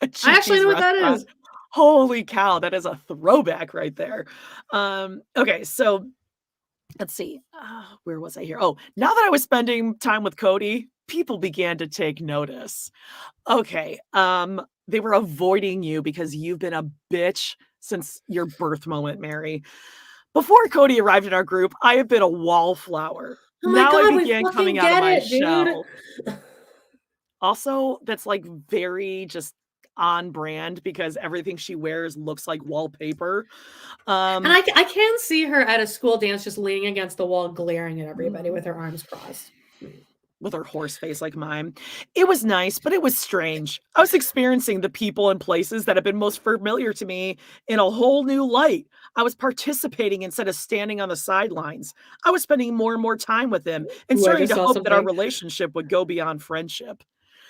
I actually know what that is. Holy cow, that is a throwback right there. Okay, so let's see. Where was I here? Oh, now that I was spending time with Kody, people began to take notice. Okay, they were avoiding you because you've been a bitch since your birth moment, Meri. Before Kody arrived in our group, I have been a wallflower. Oh my God, I began coming out of my shell. Also, that's like very just on brand because everything she wears looks like wallpaper. And I can see her at a school dance just leaning against the wall, glaring at everybody with her arms crossed. with her horse face like mine. It was nice, but it was strange. I was experiencing the people and places that have been most familiar to me in a whole new light. I was participating instead of standing on the sidelines. I was spending more and more time with him and Ooh, I starting just to saw hope that our something. relationship would go beyond friendship.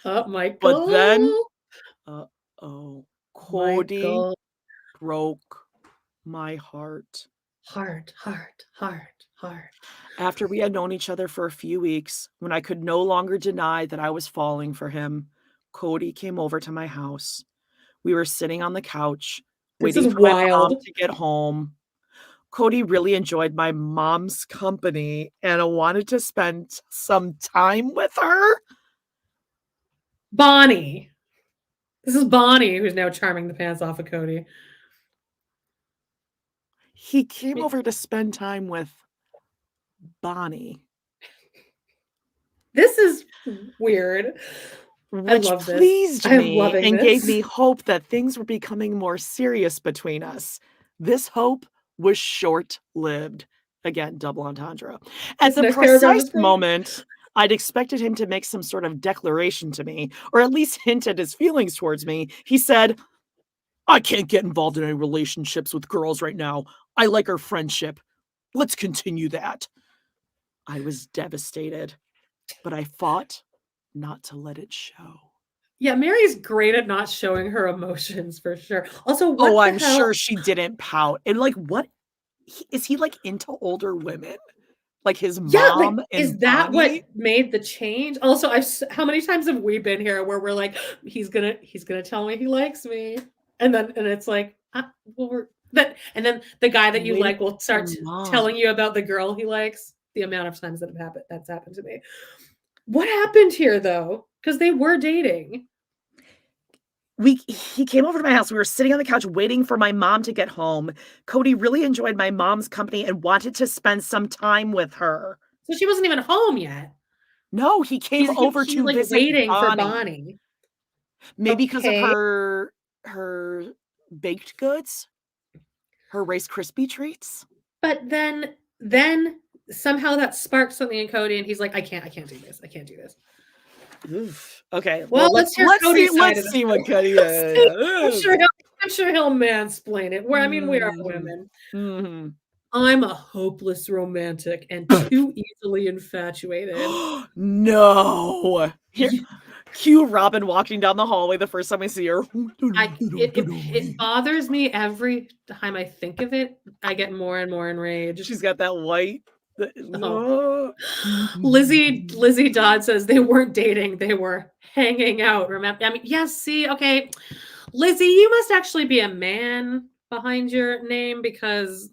Oh, But Michael. then, Kody Michael. broke my heart. Heart. After we had known each other for a few weeks, when I could no longer deny that I was falling for him, Kody came over to my house. We were sitting on the couch, This waiting is for my mom wild. to get home. Kody really enjoyed my mom's company and wanted to spend some time with her. Bonnie. This is Bonnie who's now charming the pants off of Kody. He came over to spend time with Bonnie. This is weird. Which love this. pleased I'm me loving and gave this. me hope that things were becoming more serious between us. This hope was short-lived. Again, double entendre. At This the next paragraph is precise great. moment, I'd expected him to make some sort of declaration to me, or at least hint at his feelings towards me. He said, "I can't get involved in any relationships with girls right now. I like our friendship. Let's continue that." I was devastated, but I fought not to let it show. Yeah, Meri's great at not showing her emotions for sure. Also, what Oh, the I'm hell? sure she didn't pout. And like, what is he like into older women? Like his Yeah, like, mom is and that Bonnie? what made the change? Also, how many times have we been here where we're like, he's gonna tell me he likes me, and it's like, well, and then the guy that you Waiting like will start for mom. telling you about the girl he likes. The amount of times that's happened to me. What happened here though? Because they were dating. He came over to my house. We were sitting on the couch waiting for my mom to get home. Kody really enjoyed my mom's company and wanted to spend some time with her. So she wasn't even home yet. No, he came over He's to like visit waiting for Bonnie. Bonnie. Maybe because of Okay. her baked goods, her Rice Krispie treats. But then somehow that sparked something in Kody, and he's like, I can't do this. I can't do this. Oof. Okay. Well, let's hear Cody's side of see the what story. Kody. I'm sure he'll mansplain it. I mean, we are women. I'm a hopeless romantic and too easily infatuated. No. Here, cue Robyn walking down the hallway the first time I see her. It bothers me every time I think of it. I get more and more enraged. She's got that white. Lizzie Dodd says they weren't dating, they were hanging out. Remember? I mean, yes, see, okay. Lizzie, you must actually be a man behind your name because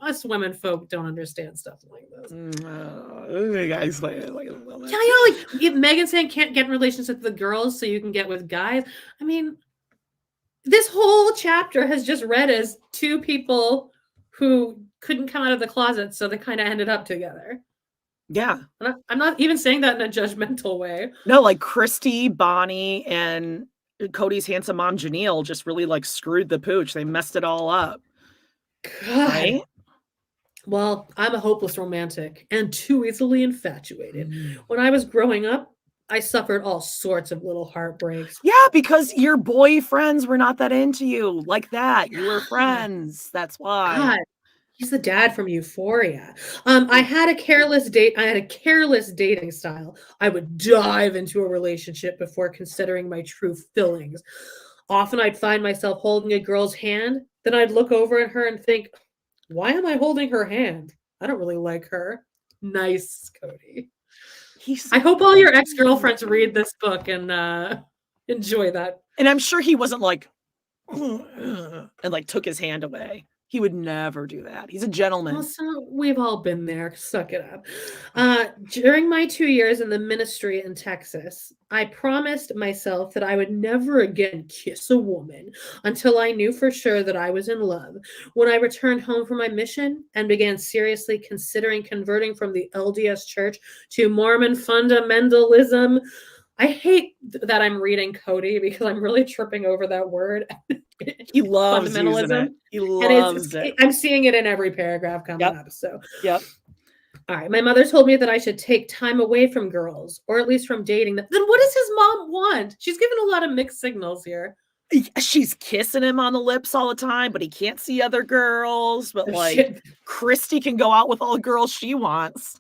us women folk don't understand stuff like this. Yeah, like if Megan saying can't get in relationships with the girls so you can get with guys. I mean, this whole chapter has just read as two people who couldn't come out of the closet, so they kind of ended up together. Yeah. I'm not even saying that in a judgmental way. No, like Christy, Bonnie, and Kody's handsome mom, Janelle, just really like screwed the pooch. They messed it all up. God. Right? Well, I'm a hopeless romantic and too easily infatuated. When I was growing up, I suffered all sorts of little heartbreaks. Yeah, because your boyfriends were not that into you like that. You were friends. That's why. God, he's the dad from Euphoria. I had a careless dating style. I would dive into a relationship before considering my true feelings. Often I'd find myself holding a girl's hand, then I'd look over at her and think, why am I holding her hand? I don't really like her. Nice, Kody. I hope all your ex-girlfriends read this book and enjoy that. And I'm sure he wasn't like, and like took his hand away. He would never do that. He's a gentleman. Also, we've all been there. Suck it up. During my 2 years in the ministry in Texas, I promised myself that I would never again kiss a woman until I knew for sure that I was in love. When I returned home from my mission and began seriously considering converting from the LDS Church to Mormon fundamentalism, I hate that I'm reading Kody because I'm really tripping over that word. He loves using it. He loves it. I'm seeing it in every paragraph coming up. So, yep. All right. My mother told me that I should take time away from girls, or at least from dating them. Then what does his mom want? She's given a lot of mixed signals here. She's kissing him on the lips all the time, but he can't see other girls. But Oh, like, shit. Christy can go out with all the girls she wants.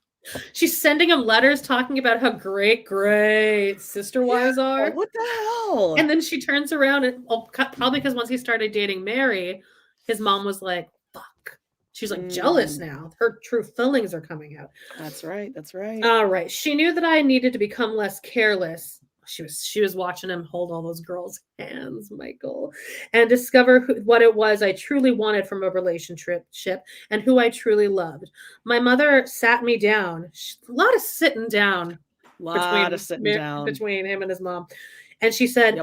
She's sending him letters talking about how great sister wives are. What the hell? And then she turns around and probably because once he started dating Meri, his mom was like, fuck. She's like jealous now. Her true feelings are coming out. That's right. That's right. All right. She knew that I needed to become less careless. She was watching him hold all those girls' hands, Michael, and discover what it was I truly wanted from a relationship and who I truly loved. My mother sat me down. A lot of sitting down between him and his mom. And she said,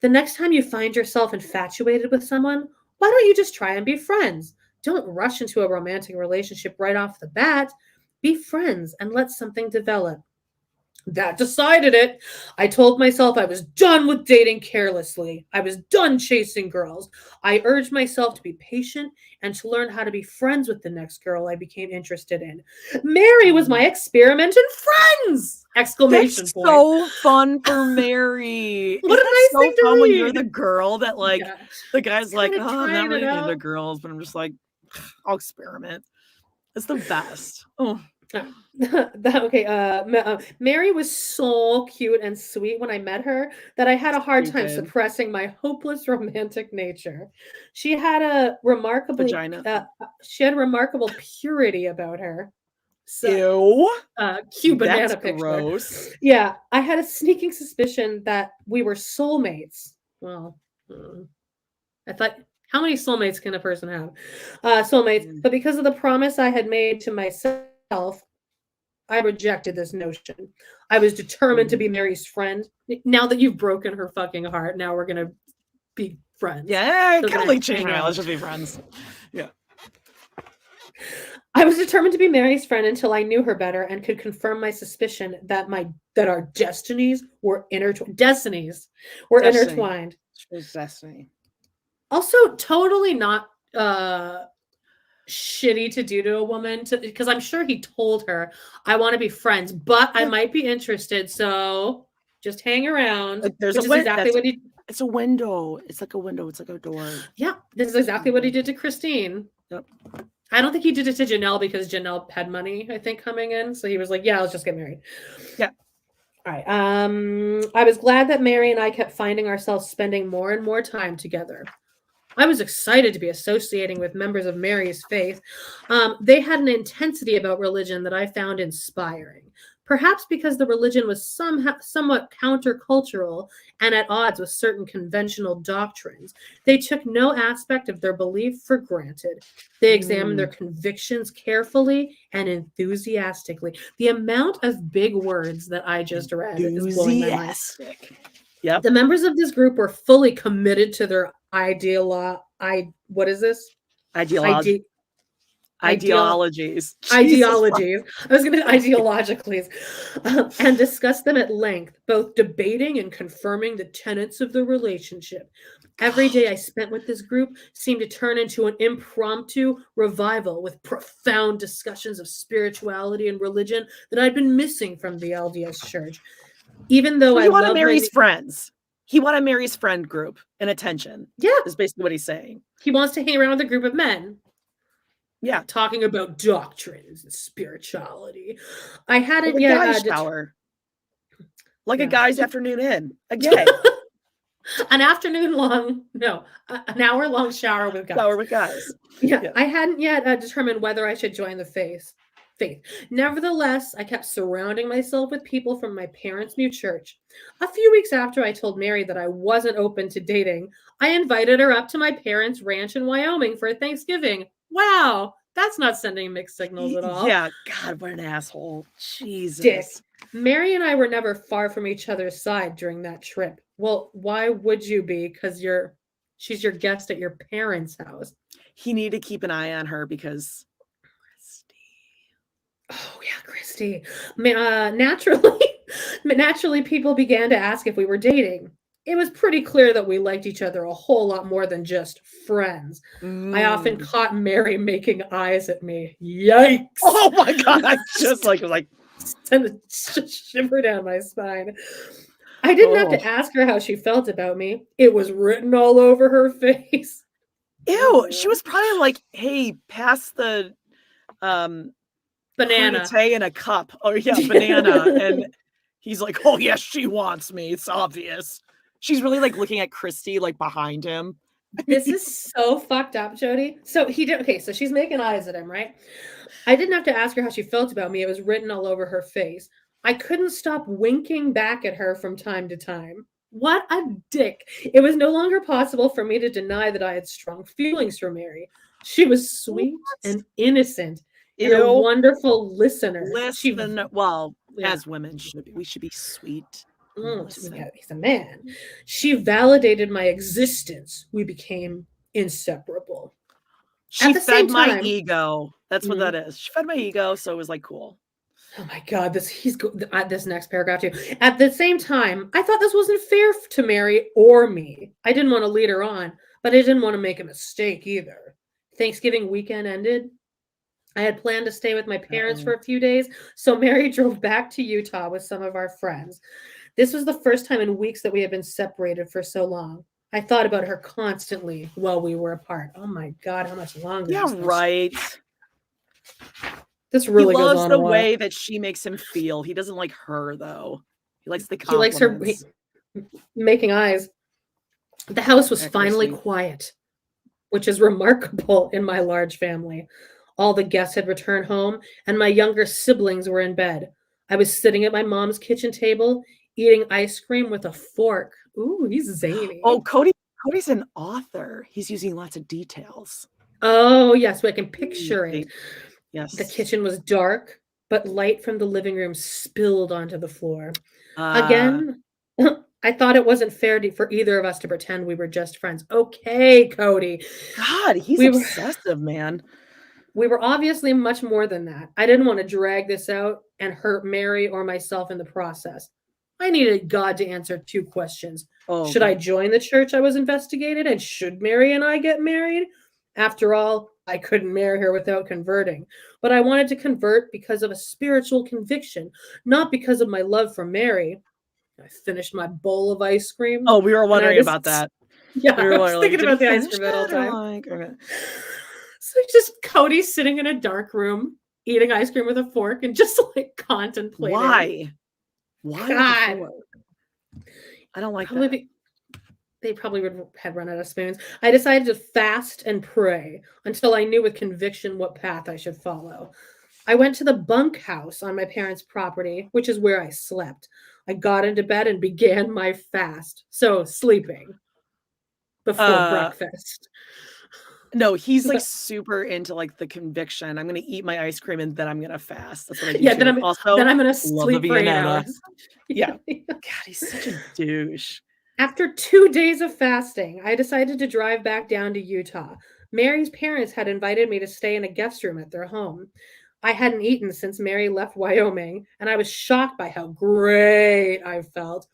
the next time you find yourself infatuated with someone, why don't you just try and be friends? Don't rush into a romantic relationship right off the bat. Be friends and let something develop. That decided it. I told myself I was done with dating carelessly. I was done chasing girls. I urged myself to be patient and to learn how to be friends with the next girl I became interested in. Meri was my experiment in friends! Exclamation point. So fun for Meri. What a nice thing to fun read. when you're the girl that like the guy's like, oh, I'm not really into girls, but I'm just like, I'll experiment. It's the best. Oh. Meri was so cute and sweet when I met her that I had a hard time suppressing my hopeless romantic nature. She had a remarkable remarkable purity about her. So, cute banana that's picture. Gross. Yeah, I had a sneaking suspicion that we were soulmates. Well, I thought, how many soulmates can a person have? Soulmates, but because of the promise I had made to myself, I rejected this notion. I was determined to be Meri's friend. Now that you've broken her fucking heart, now we're gonna be friends. Yeah, kind of like change my. Let's just be friends. Yeah. I was determined to be Meri's friend until I knew her better and could confirm my suspicion that our destinies were intertwined. Intertwined. It's destiny. Also, totally not shitty to do to a woman, because I'm sure he told her, I want to be friends, but I might be interested, so just hang around. Like, it's a window. It's like a window. It's like a door. Yeah, this is exactly what he did to Christine. Yep. I don't think he did it to Janelle because Janelle had money, I think, coming in. So he was like, yeah, let's just get married. Yeah. All right. I was glad that Meri and I kept finding ourselves spending more and more time together. I was excited to be associating with members of Meri's faith. They had an intensity about religion that I found inspiring. Perhaps because the religion was somewhat countercultural and at odds with certain conventional doctrines, they took no aspect of their belief for granted. They examined their convictions carefully and enthusiastically. The amount of big words that I just read is blowing my mind. Yep. The members of this group were fully committed to their ideologies. Ideologies. I was going to ideologically, and discuss them at length, both debating and confirming the tenets of the relationship. Every day I spent with this group seemed to turn into an impromptu revival with profound discussions of spirituality and religion that I'd been missing from the LDS church. Even though I wanted Meri's friends. He wanted Meri's friend group and attention. Yeah. Is basically what he's saying. He wants to hang around with a group of men. Yeah. Talking about doctrines and spirituality. I hadn't yet shower. Like a guy's afternoon in. Again. An hour-long shower with guys. Yeah. I hadn't yet determined whether I should join the faith. Nevertheless, I kept surrounding myself with people from my parents' new church. A few weeks after I told Meri that I wasn't open to dating, I invited her up to my parents' ranch in Wyoming for Thanksgiving. Wow, that's not sending mixed signals at all. Yeah, God, what an asshole. Jesus. Dick. Meri and I were never far from each other's side during that trip. Well, why would you be? Because she's your guest at your parents' house. He needed to keep an eye on her because... Oh, yeah, Christy. Naturally, people began to ask if we were dating. it was pretty clear that we liked each other a whole lot more than just friends. I often caught Meri making eyes at me. Yikes! Oh my God! I just like sent a shiver down my spine. I didn't have to ask her how she felt about me. It was written all over her face. Ew! She was probably like, "Hey, pass the banana crudité in a cup." Or banana, and he's like, "Oh yes, she wants me. It's obvious." She's really like looking at Christy like behind him. This is so fucked up, Jody. So so she's making eyes at him, right? I didn't have to ask her how she felt about me. It was written all over her face. I couldn't stop winking back at her from time to time. What a dick. It was no longer possible for me to deny that I had strong feelings for Meri. She was sweet and innocent and a wonderful listener. As women should be. We should be sweet. He's a man. She validated my existence. We became inseparable. She fed my ego. That's what that is. She fed my ego, so it was like cool. Oh my God, this next paragraph too. At the same time, I thought this wasn't fair to Meri or me. I didn't want to lead her on, but I didn't want to make a mistake either. Thanksgiving weekend ended. I had planned to stay with my parents for a few days, so Meri drove back to Utah with some of our friends. This was the first time in weeks that we had been separated for so long. I thought about her constantly while we were apart. Oh my God, how much longer? Yeah, right. This really goes on. He loves the way that she makes him feel. He doesn't like her though. He likes the compliments. He likes her making eyes. The house was finally quiet, which is remarkable in my large family. All the guests had returned home, and my younger siblings were in bed. I was sitting at my mom's kitchen table, eating ice cream with a fork. Ooh, he's zany. Oh, Cody's an author. He's using lots of details. Oh, yes, so I can picture it. Yes. The kitchen was dark, but light from the living room spilled onto the floor. Again, I thought it wasn't fair for either of us to pretend we were just friends. Okay, Kody. God, he's obsessive, man. We were obviously much more than that. I didn't want to drag this out and hurt Meri or myself in the process. I needed God to answer 2 questions. Should I join the church I was investigated? And should Meri and I get married? After all, I couldn't marry her without converting. But I wanted to convert because of a spiritual conviction, not because of my love for Meri. I finished my bowl of ice cream. Oh, we were wondering about that. Yeah, I was thinking about the ice cream the whole time. So just Kody sitting in a dark room, eating ice cream with a fork and just like contemplating. Why? God. I don't like that. They probably had run out of spoons. I decided to fast and pray until I knew with conviction what path I should follow. I went to the bunkhouse on my parents' property, which is where I slept. I got into bed and began my fast. So sleeping before breakfast. No, he's like super into like the conviction. I'm going to eat my ice cream and then I'm going to fast. That's what I do. Yeah, then I'm going to sleep for 8 hours. Yeah. God, he's such a douche. After 2 days of fasting, I decided to drive back down to Utah. Meri's parents had invited me to stay in a guest room at their home. I hadn't eaten since Meri left Wyoming, and I was shocked by how great I felt.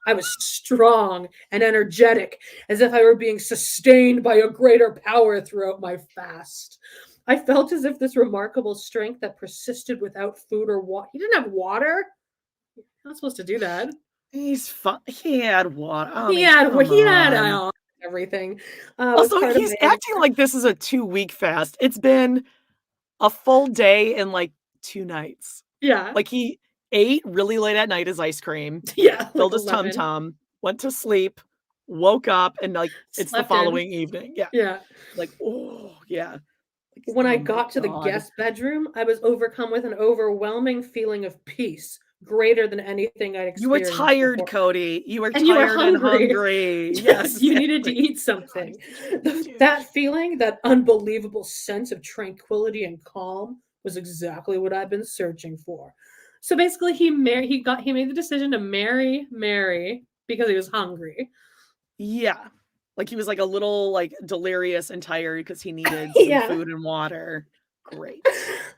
I was strong and energetic, as if I were being sustained by a greater power throughout my fast. I felt as if this remarkable strength that persisted without food or water. He didn't have water? You're not supposed to do that. He's fun. He had water. He had everything. Also, he's acting like this is a 2-week fast. It's been a full day and like 2 nights. Yeah. Like he ate really late at night his ice cream. Yeah. Filled his tum-tum, went to sleep, woke up, and like it's the following evening. Yeah. Yeah. Like, oh yeah. Like, when I got to the guest bedroom, I was overcome with an overwhelming feeling of peace, greater than anything I'd experienced. You were tired, before. Kody. You were tired and hungry. Yes, you needed to eat something. That feeling, that unbelievable sense of tranquility and calm was exactly what I've been searching for. So basically, he made the decision to marry Meri because he was hungry. Yeah. Like he was like a little like delirious and tired because he needed some food and water. Great.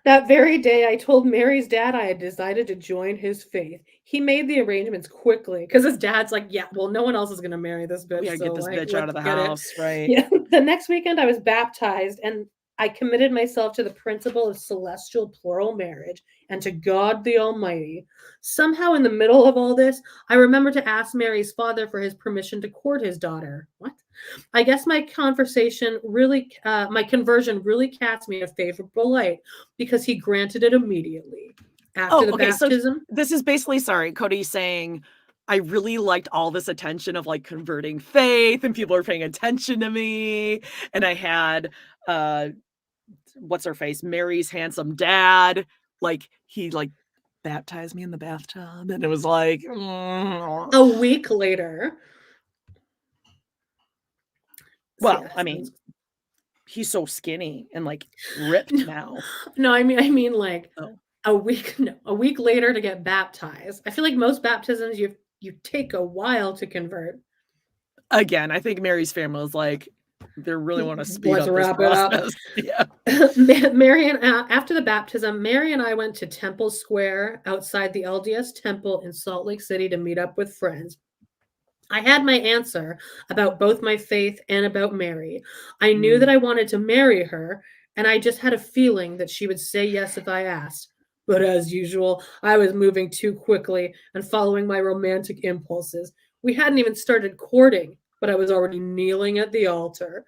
That very day, I told Meri's dad I had decided to join his faith. He made the arrangements quickly because his dad's like, yeah, well, no one else is going to marry this bitch. We gotta so get this like, bitch out of the house, right? Yeah. The next weekend, I was baptized and I committed myself to the principle of celestial plural marriage and to God the Almighty. Somehow, in the middle of all this, I remember to ask Meri's father for his permission to court his daughter. What? I guess my conversion really cast me in a favorable light because he granted it immediately after the baptism. So this is basically, sorry, Kody saying, I really liked all this attention of like converting faith and people are paying attention to me. And I had, what's her face? Meri's handsome dad. Like he like baptized me in the bathtub. And it was like, a week later. Well, I mean, he's so skinny and like ripped now. No, I mean like a week later to get baptized. I feel like most baptisms you take a while to convert. Again, I think Meri's family was like, they really want to speed Let's up this wrap it up. process. Yeah. Meri and after the baptism, Meri and I went to Temple Square outside the LDS Temple in Salt Lake City to meet up with friends. I had my answer about both my faith and about Meri. I knew that I wanted to marry her, and I just had a feeling that she would say yes if I asked. But as usual, I was moving too quickly and following my romantic impulses. We hadn't even started courting, but I was already kneeling at the altar.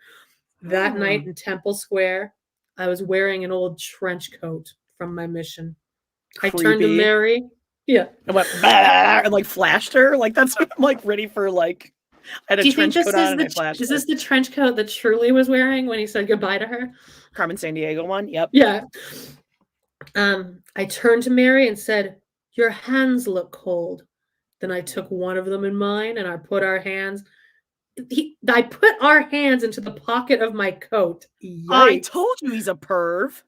That night in Temple Square, I was wearing an old trench coat from my mission. Creepy. I turned to Meri. Yeah. I went, bah, and like flashed her. Like that's what I'm like ready for like, I had a trench coat on and I flashed her. Is this the trench coat that Truly was wearing when he said goodbye to her? Carmen Sandiego one? Yep. Yeah. I turned to Meri and said, your hands look cold. Then I took one of them in mine and I put our hands into the pocket of my coat. Yikes. I told you he's a perv.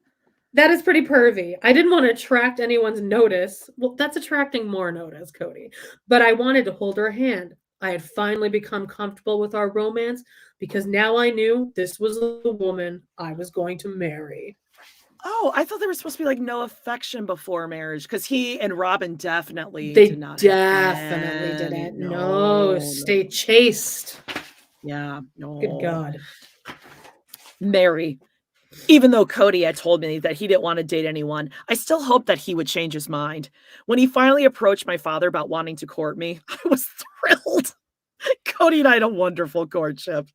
That is pretty pervy. I didn't want to attract anyone's notice. Well, that's attracting more notice, Kody. But I wanted to hold her hand. I had finally become comfortable with our romance because now I knew this was the woman I was going to marry. Oh, I thought there was supposed to be like no affection before marriage because he and Robyn definitely didn't. No, stay chaste. Yeah. No. Good God. Meri. Even though Kody had told me that he didn't want to date anyone, I still hoped that he would change his mind. When he finally approached my father about wanting to court me, I was thrilled. Kody and I had a wonderful courtship.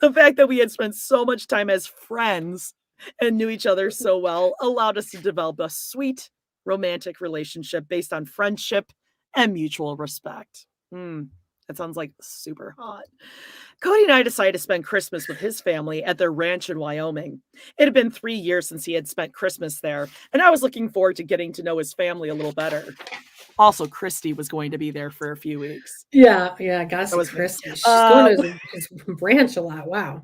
The fact that we had spent so much time as friends and knew each other so well allowed us to develop a sweet, romantic relationship based on friendship and mutual respect. That sounds like super hot. Kody and I decided to spend Christmas with his family at their ranch in Wyoming. It had been 3 years since he had spent Christmas there, and I was looking forward to getting to know his family a little better. Also, Christy was going to be there for a few weeks. Yeah, I got to see Christy. She's going to his ranch a lot. Wow.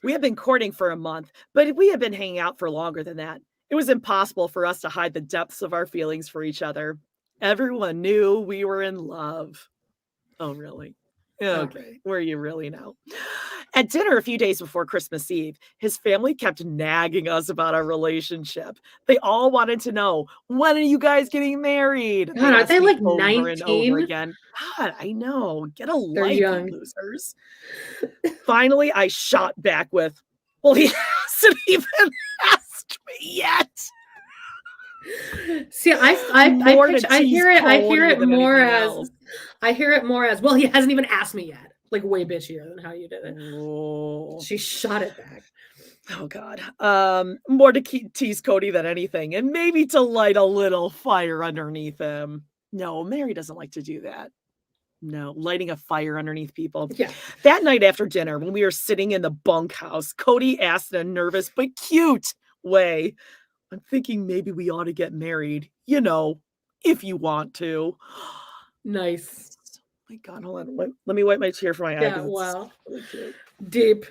We had been courting for a month, but we had been hanging out for longer than that. It was impossible for us to hide the depths of our feelings for each other. Everyone knew we were in love. Oh, really? Okay. Were you really now? At dinner a few days before Christmas Eve, his family kept nagging us about our relationship. They all wanted to know, when are you guys getting married? God, aren't they like 19? Over and over again. God, I know. Get a life, you losers. Finally, I shot back with, well, he hasn't even asked me yet. See, I hear it more as, well, he hasn't even asked me yet. Like way bitchier than how you did it. Oh. She shot it back. Oh God. More to tease Kody than anything, and maybe to light a little fire underneath him. No, Meri doesn't like to do that. No, lighting a fire underneath people. Yeah. That night after dinner, when we were sitting in the bunkhouse, Kody asked in a nervous but cute way, I'm thinking maybe we ought to get married, you know, if you want to. Nice. My God, hold on. Let me wipe my tear from my eye. Yeah, wow. Really cute. Deep.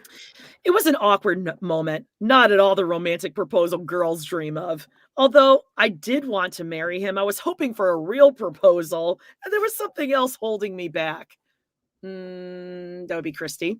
It was an awkward moment, not at all the romantic proposal girls dream of. Although I did want to marry him, I was hoping for a real proposal, and there was something else holding me back. That would be Christy.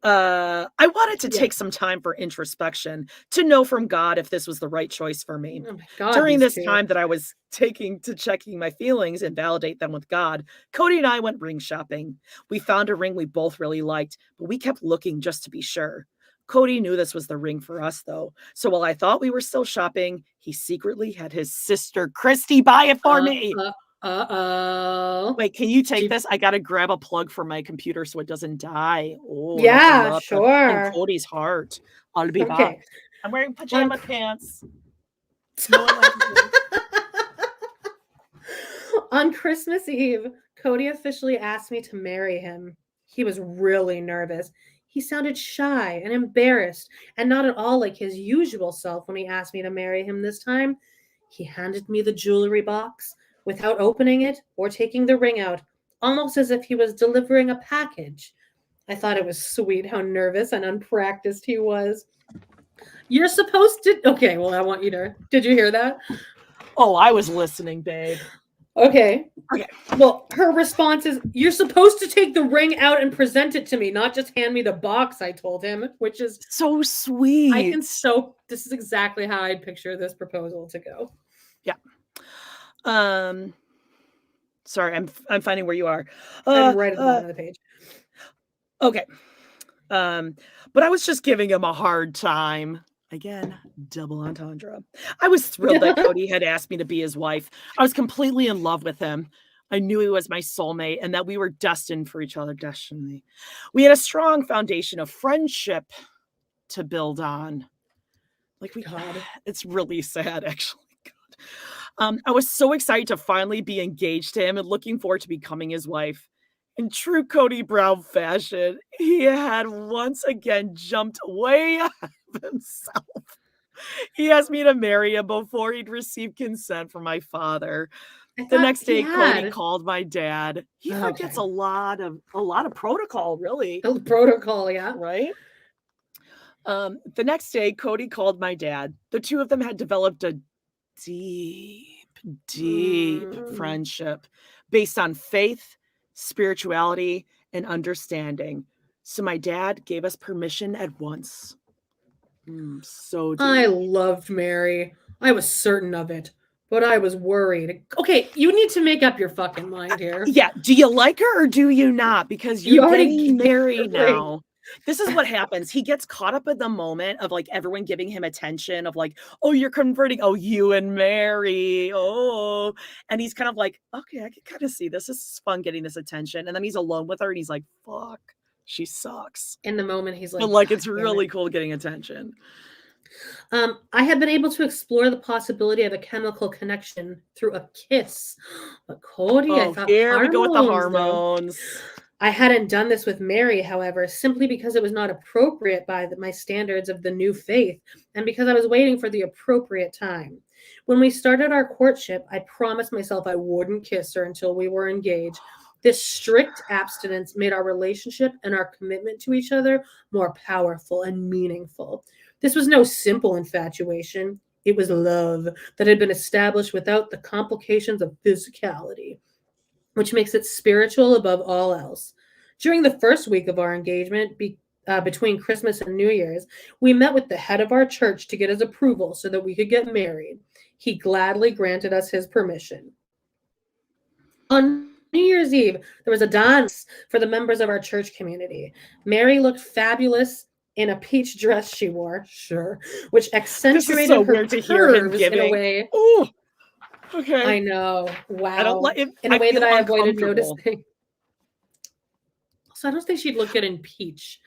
I wanted to take some time for introspection to know from God if this was the right choice for me. Oh my God, During these this two. time that I was taking to checking my feelings and validate them with God, Kody and I went ring shopping. We found a ring we both really liked, but we kept looking just to be sure. Kody knew this was the ring for us, though. So while I thought we were still shopping, he secretly had his sister Christy buy it for me. Uh-oh. Wait, can you take this? I gotta grab a plug for my computer so it doesn't die. Oh, Yeah, in sure. Kody's heart. I'll be back. Okay. I'm wearing pajama pants. On Christmas Eve, Kody officially asked me to marry him. He was really nervous. He sounded shy and embarrassed, and not at all like his usual self when he asked me to marry him this time. He handed me the jewelry box without opening it or taking the ring out, almost as if he was delivering a package. I thought it was sweet how nervous and unpracticed he was. You're supposed to... Okay, well, I want you to... Did you hear that? Oh, I was listening, babe. Okay. Well, her response is, you're supposed to take the ring out and present it to me, not just hand me the box, I told him, which is so sweet. This is exactly how I'd picture this proposal to go. Yeah. Sorry, I'm finding where you are. I'm right at the bottom of the page. Okay. But I was just giving him a hard time. Again, double entendre. I was thrilled that Kody had asked me to be his wife. I was completely in love with him. I knew he was my soulmate and that we were destined for each other. Destiny. We had a strong foundation of friendship to build on. It's really sad, actually. God. I was so excited to finally be engaged to him and looking forward to becoming his wife. In true Kody Brown fashion, he had once again jumped way ahead of himself. He asked me to marry him before he'd received consent from my father. The next day, Kody called my dad. He forgets a lot of protocol, really. Protocol, yeah. Right? The next day, Kody called my dad. The two of them had developed a deep friendship based on faith, spirituality, and understanding. So my dad gave us permission at once. So deep. I loved Meri. I was certain of it, but I was worried. Okay, you need to make up your fucking mind here. Yeah, do you like her or do you not? Because you're getting married now. This is what happens. He gets caught up in the moment of like everyone giving him attention of like, oh, you're converting. Oh, you and Meri. Oh, and he's kind of like, okay, I can kind of see this. This is fun getting this attention. And then he's alone with her and he's like, fuck, she sucks. In the moment, he's like, but like, it's really cool getting attention. I had been able to explore the possibility of a chemical connection through a kiss. But Kody, I thought, here we go with the hormones. I hadn't done this with Meri, however, simply because it was not appropriate by my standards of the new faith, and because I was waiting for the appropriate time. When we started our courtship, I promised myself I wouldn't kiss her until we were engaged. This strict abstinence made our relationship and our commitment to each other more powerful and meaningful. This was no simple infatuation. It was love that had been established without the complications of physicality, which makes it spiritual above all else. During the first week of our engagement, between Christmas and New Year's, we met with the head of our church to get his approval so that we could get married. He gladly granted us his permission. On New Year's Eve, there was a dance for the members of our church community. Meri looked fabulous in a peach dress she wore, which accentuated her curves in a way. Oh, okay. I know. Wow. I don't like it. In a way that I avoided noticing. So I don't think she'd look good in peach.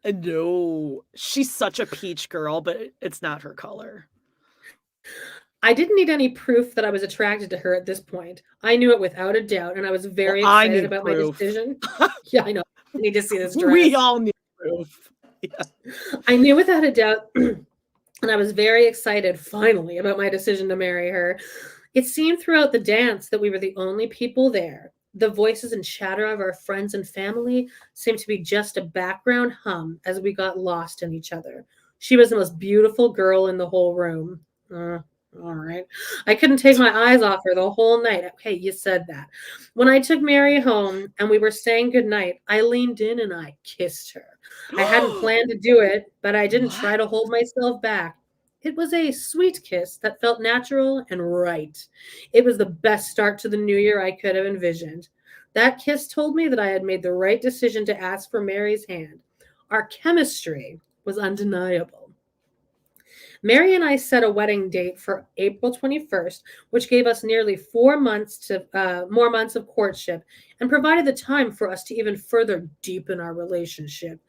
No, she's such a peach girl, but it's not her color. I didn't need any proof that I was attracted to her at this point. I knew it without a doubt, and I was very excited about my decision. Yeah, I know. I need to see this dress. We all need proof. Yeah. I knew without a doubt, and I was very excited, finally, about my decision to marry her. It seemed throughout the dance that we were the only people there. The voices and chatter of our friends and family seemed to be just a background hum as we got lost in each other. She was the most beautiful girl in the whole room. All right. I couldn't take my eyes off her the whole night. Okay, you said that. When I took Meri home and we were saying goodnight, I leaned in and I kissed her. I hadn't planned to do it, but I didn't try to hold myself back. It was a sweet kiss that felt natural and right. It was the best start to the new year I could have envisioned. That kiss told me that I had made the right decision to ask for Meri's hand. Our chemistry was undeniable. Meri and I set a wedding date for April 21st, which gave us nearly 4 months to more months of courtship and provided the time for us to even further deepen our relationship.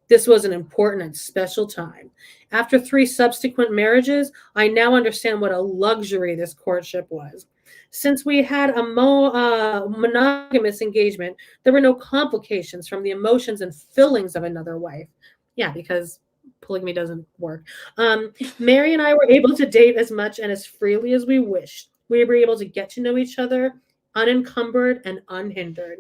This was an important and special time. After 3 subsequent marriages, I now understand what a luxury this courtship was. Since we had a monogamous engagement, there were no complications from the emotions and feelings of another wife. Yeah, because polygamy doesn't work. Meri and I were able to date as much and as freely as we wished. We were able to get to know each other unencumbered and unhindered.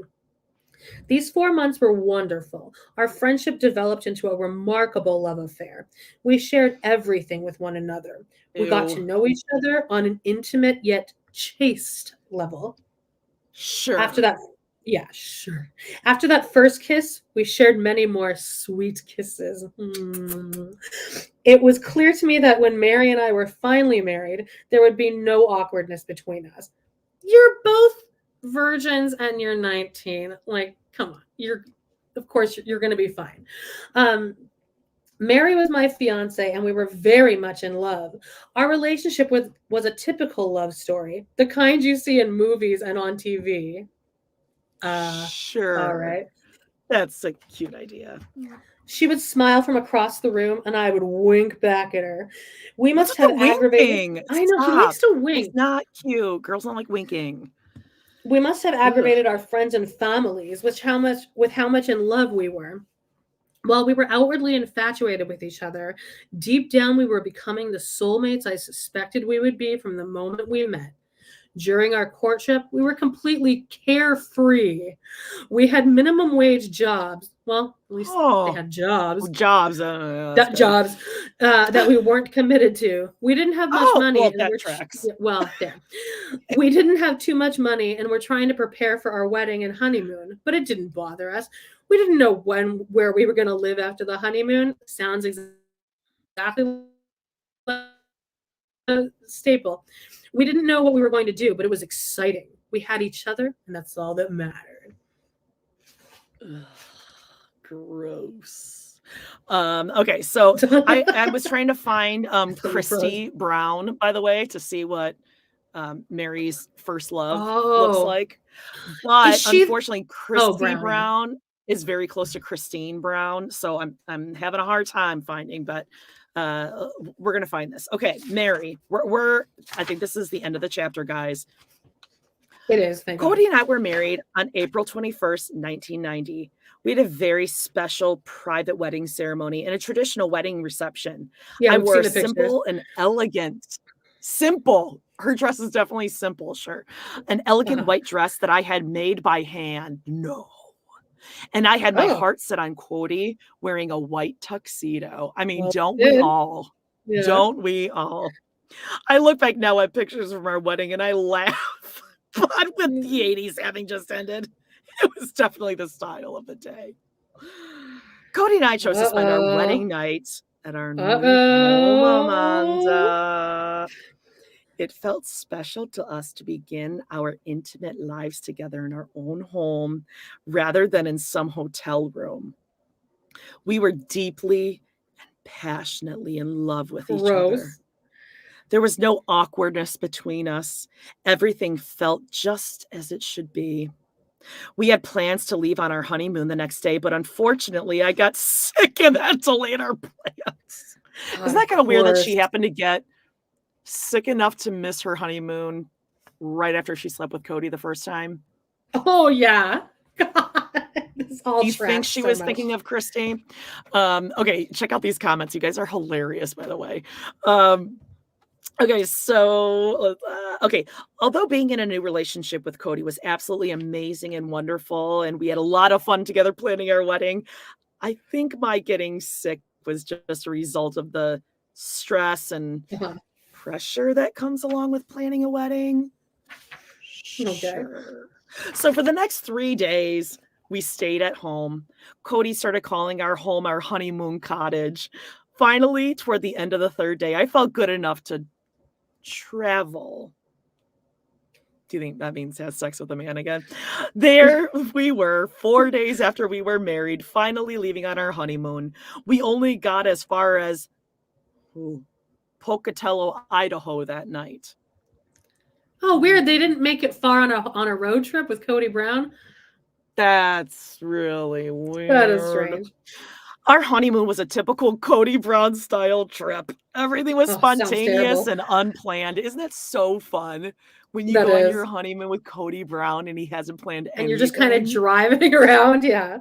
These 4 months were wonderful. Our friendship developed into a remarkable love affair. We shared everything with one another. We got to know each other on an intimate yet chaste level. Sure. After that, yeah, sure. After that first kiss, we shared many more sweet kisses. It was clear to me that when Meri and I were finally married, there would be no awkwardness between us. You're both virgins and you're 19. Like, come on. Of course you're going to be fine. Meri was my fiance and we were very much in love. Our relationship was a typical love story, the kind you see in movies and on TV. Sure. All right. That's a cute idea. She would smile from across the room and I would wink back at her. We must have aggravated. I know, he likes to wink. It's not cute. Girls don't like winking. We must have aggravated our friends and families with how much in love we were. While we were outwardly infatuated with each other, deep down we were becoming the soulmates I suspected we would be from the moment we met. During our courtship, we were completely carefree. We had minimum wage jobs. Well, at least they had jobs. Jobs. Jobs that we weren't committed to. We didn't have much money. Well, that tracks. There. We didn't have too much money and we're trying to prepare for our wedding and honeymoon, but it didn't bother us. We didn't know where we were going to live after the honeymoon. Sounds exactly like a staple. We didn't know what we were going to do, but it was exciting. We had each other, and that's all that mattered. Ugh, gross. Okay, so I was trying to find Kody Brown, by the way, to see what Meri's first love looks like. But unfortunately, Kody Brown is very close to Christine Brown, so I'm having a hard time finding, but we're gonna find this. Okay, Meri, I think this is the end of the chapter, guys. It is. Kody and I were married on April 21st, 1990. We had a very special private wedding ceremony and a traditional wedding reception. Yeah, I wore simple and elegant. Simple. Her dress is definitely simple, sure. An elegant white dress that I had made by hand. No. And I had my heart set on Kody wearing a white tuxedo. I mean, don't we all? Yeah. Don't we all? I look back now at pictures from our wedding and I laugh. But with the 80s having just ended, it was definitely the style of the day. Kody and I chose to spend our wedding night at our new home, Amanda. It felt special to us to begin our intimate lives together in our own home rather than in some hotel room. We were deeply and passionately in love with each other. There was no awkwardness between us. Everything felt just as it should be. We had plans to leave on our honeymoon the next day, but unfortunately, I got sick and had to delay our plans. Isn't that kind of weird that she happened to get sick enough to miss her honeymoon right after she slept with Kody the first time? Oh, yeah. God, you think she was thinking of Christine? Okay, check out these comments. You guys are hilarious, by the way. Okay, so, although being in a new relationship with Kody was absolutely amazing and wonderful, and we had a lot of fun together planning our wedding, I think my getting sick was just a result of the stress and pressure that comes along with planning a wedding? Okay. Sure. So for the next 3 days, we stayed at home. Kody started calling our home our honeymoon cottage. Finally, toward the end of the 3rd day, I felt good enough to travel. Do you think that means have sex with a man again? There we were, 4 days after we were married, finally leaving on our honeymoon. We only got as far as Pocatello, Idaho that night. Oh, weird. They didn't make it far on a road trip with Kody Brown. That's really weird. That is strange. Our honeymoon was a typical Kody Brown style trip. Everything was spontaneous and unplanned. Isn't that so fun when you go on your honeymoon with Kody Brown and he hasn't planned anything? And you're just kind of driving around. Yeah.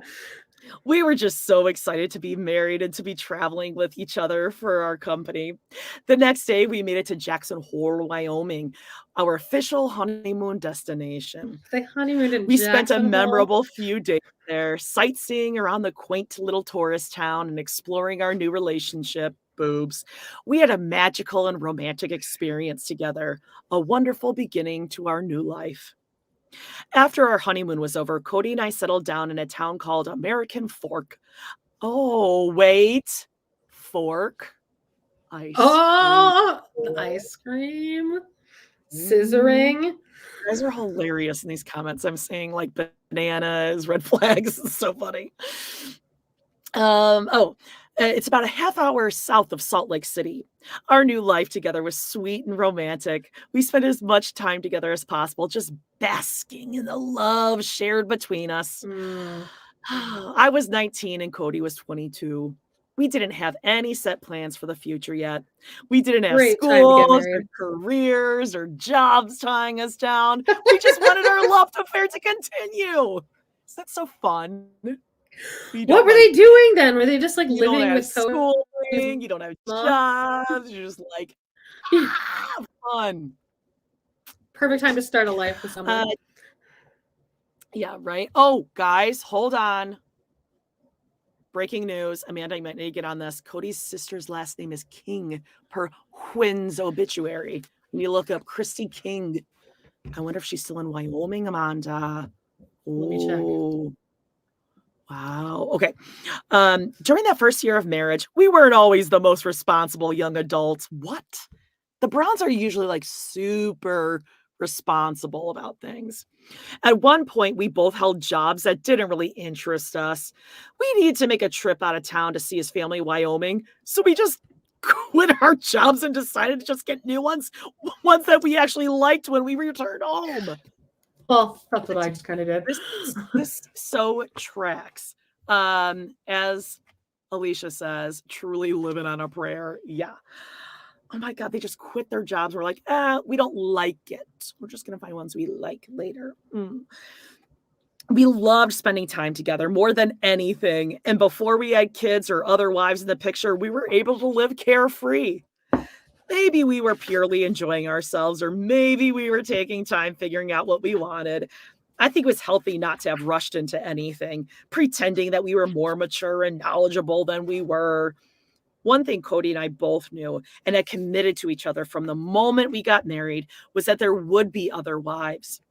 We were just so excited to be married and to be traveling with each other for our company. The next day, we made it to Jackson Hole, Wyoming, our official honeymoon destination. They honeymooned in We spent a memorable few days there, sightseeing around the quaint little tourist town and exploring our new relationship, boobs. We had a magical and romantic experience together, a wonderful beginning to our new life. After our honeymoon was over, Kody and I settled down in a town called American Fork. Oh, wait. Fork. Ice cream. Ice cream. Scissoring. You guys are hilarious in these comments. I'm saying like bananas, red flags. It's so funny. It's about a half hour south of Salt Lake City. Our new life together was sweet and romantic. We spent as much time together as possible, just basking in the love shared between us. I was 19 and Kody was 22. We didn't have any set plans for the future yet. We didn't have schools or careers or jobs tying us down. We just wanted our love affair to continue. Is that so fun? What were they doing then? Were they just like living with schooling? You don't have jobs. You're just like, fun. Perfect time to start a life with someone. Yeah, right. Oh, guys, hold on. Breaking news. Amanda, you might need to get on this. Kody's sister's last name is King per Quinn's obituary. When you look up Christy King, I wonder if she's still in Wyoming, Amanda. Let me check. Wow. Okay. During that first year of marriage, we weren't always the most responsible young adults. What? The Browns are usually like super responsible about things. At one point, we both held jobs that didn't really interest us. We needed to make a trip out of town to see his family in Wyoming. So we just quit our jobs and decided to just get new ones that we actually liked when we returned home. Well, that's what I just kind of did. This so tracks. As Alicia says, truly living on a prayer. Yeah. Oh my God, they just quit their jobs. We're like, we don't like it. We're just going to find ones we like later. We loved spending time together more than anything. And before we had kids or other wives in the picture, we were able to live carefree. Maybe we were purely enjoying ourselves, or maybe we were taking time figuring out what we wanted. I think it was healthy not to have rushed into anything, pretending that we were more mature and knowledgeable than we were. One thing Kody and I both knew and had committed to each other from the moment we got married was that there would be other wives.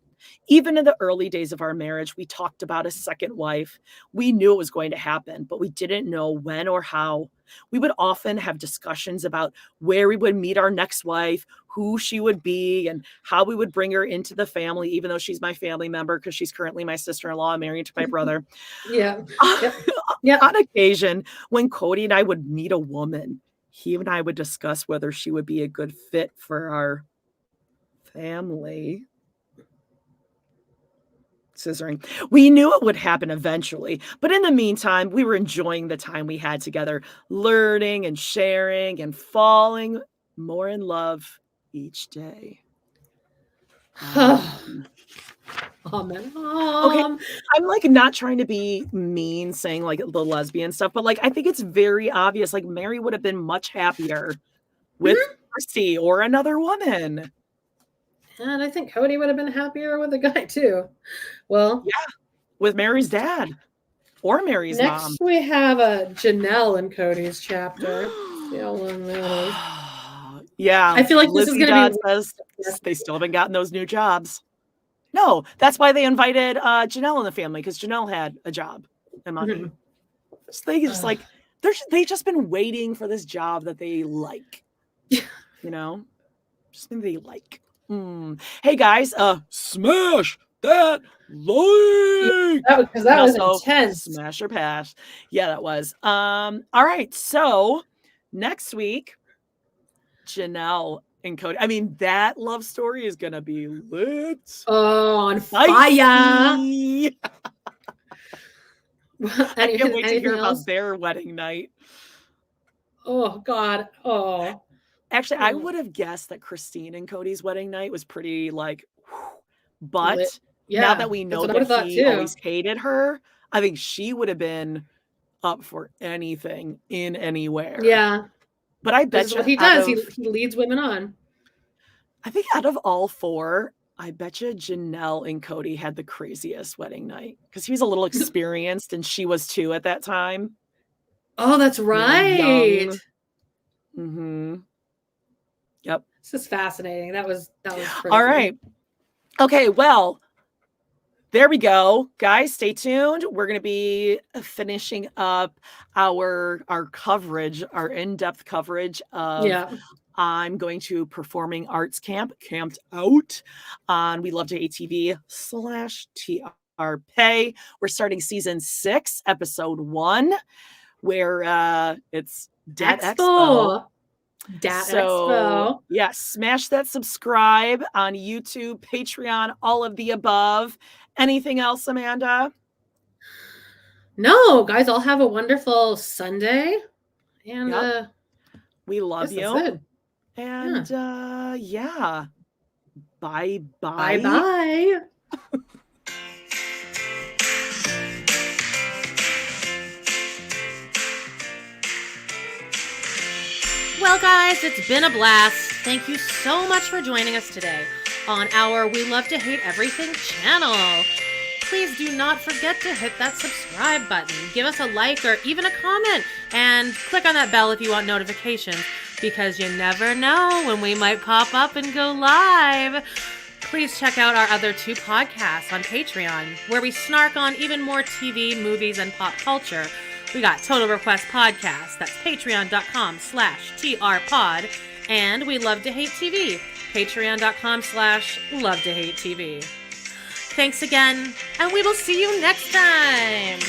Even in the early days of our marriage, we talked about a second wife. We knew it was going to happen, but we didn't know when or how. We would often have discussions about where we would meet our next wife, who she would be, and how we would bring her into the family, even though she's my family member because she's currently my sister-in-law, married to my brother. Yeah. On occasion, when Kody and I would meet a woman, he and I would discuss whether she would be a good fit for our family. Scissoring. We knew it would happen eventually, but in the meantime, we were enjoying the time we had together, learning and sharing and falling more in love each day. Amen. Okay, I'm like not trying to be mean saying like the lesbian stuff, but like I think it's very obvious like Meri would have been much happier with Christy or another woman. And I think Kody would have been happier with a guy too. Well, yeah, with Meri's dad or Meri's mom. Next we have a Janelle and Kody's chapter. Yeah. I feel like this is Lizzie going to Dodd be. says they still haven't gotten those new jobs. No, that's why they invited Janelle and the family, because Janelle had a job and money. Mhm. So they just like they just been waiting for this job that they like. You know, just think they like. Hey guys, smash that like. Because that And was also, intense. smash or pass. Yeah, that was. All right, so next week, Janelle and Kody. I mean, that love story is gonna be lit. Oh, on fire. I can't wait to hear else? about their wedding night. Oh God. Oh. Actually, I would have guessed that Christine and Kody's wedding night was pretty like, but Lit. now that we know that he always hated her, I think she would have been up for anything in anywhere. Yeah. But I bet you what he does. He leads women on. I think out of all four, I bet you Janelle and Kody had the craziest wedding night because he was a little experienced and she was too at that time. Oh, that's right. Mm-hmm. Yep. This is fascinating. That was crazy. All right. Okay, well, there we go. Guys, stay tuned. We're going to be finishing up our coverage, our in-depth coverage of I'm going to Performing Arts Camp, Camped Out on We Love to Hate TV /TRPay. We're starting season 6, episode 1, where it's Dat Expo. Expo. Yeah, smash that subscribe on YouTube, Patreon, all of the above. Anything else, Amanda? No, guys, all have a wonderful Sunday. And we love you. That's it. And yeah. Bye-bye. Bye-bye. Well, guys, it's been a blast. Thank you so much for joining us today on our We Love to Hate Everything channel. Please do not forget to hit that subscribe button. Give us a like or even a comment, and click on that bell if you want notifications, because you never know when we might pop up and go live. Please check out our other 2 podcasts on Patreon, where we snark on even more TV, movies, and pop culture. We got Total Request Podcast, that's patreon.com/trpod, and We Love to Hate TV, patreon.com/love to hate TV. Thanks again, and we will see you next time.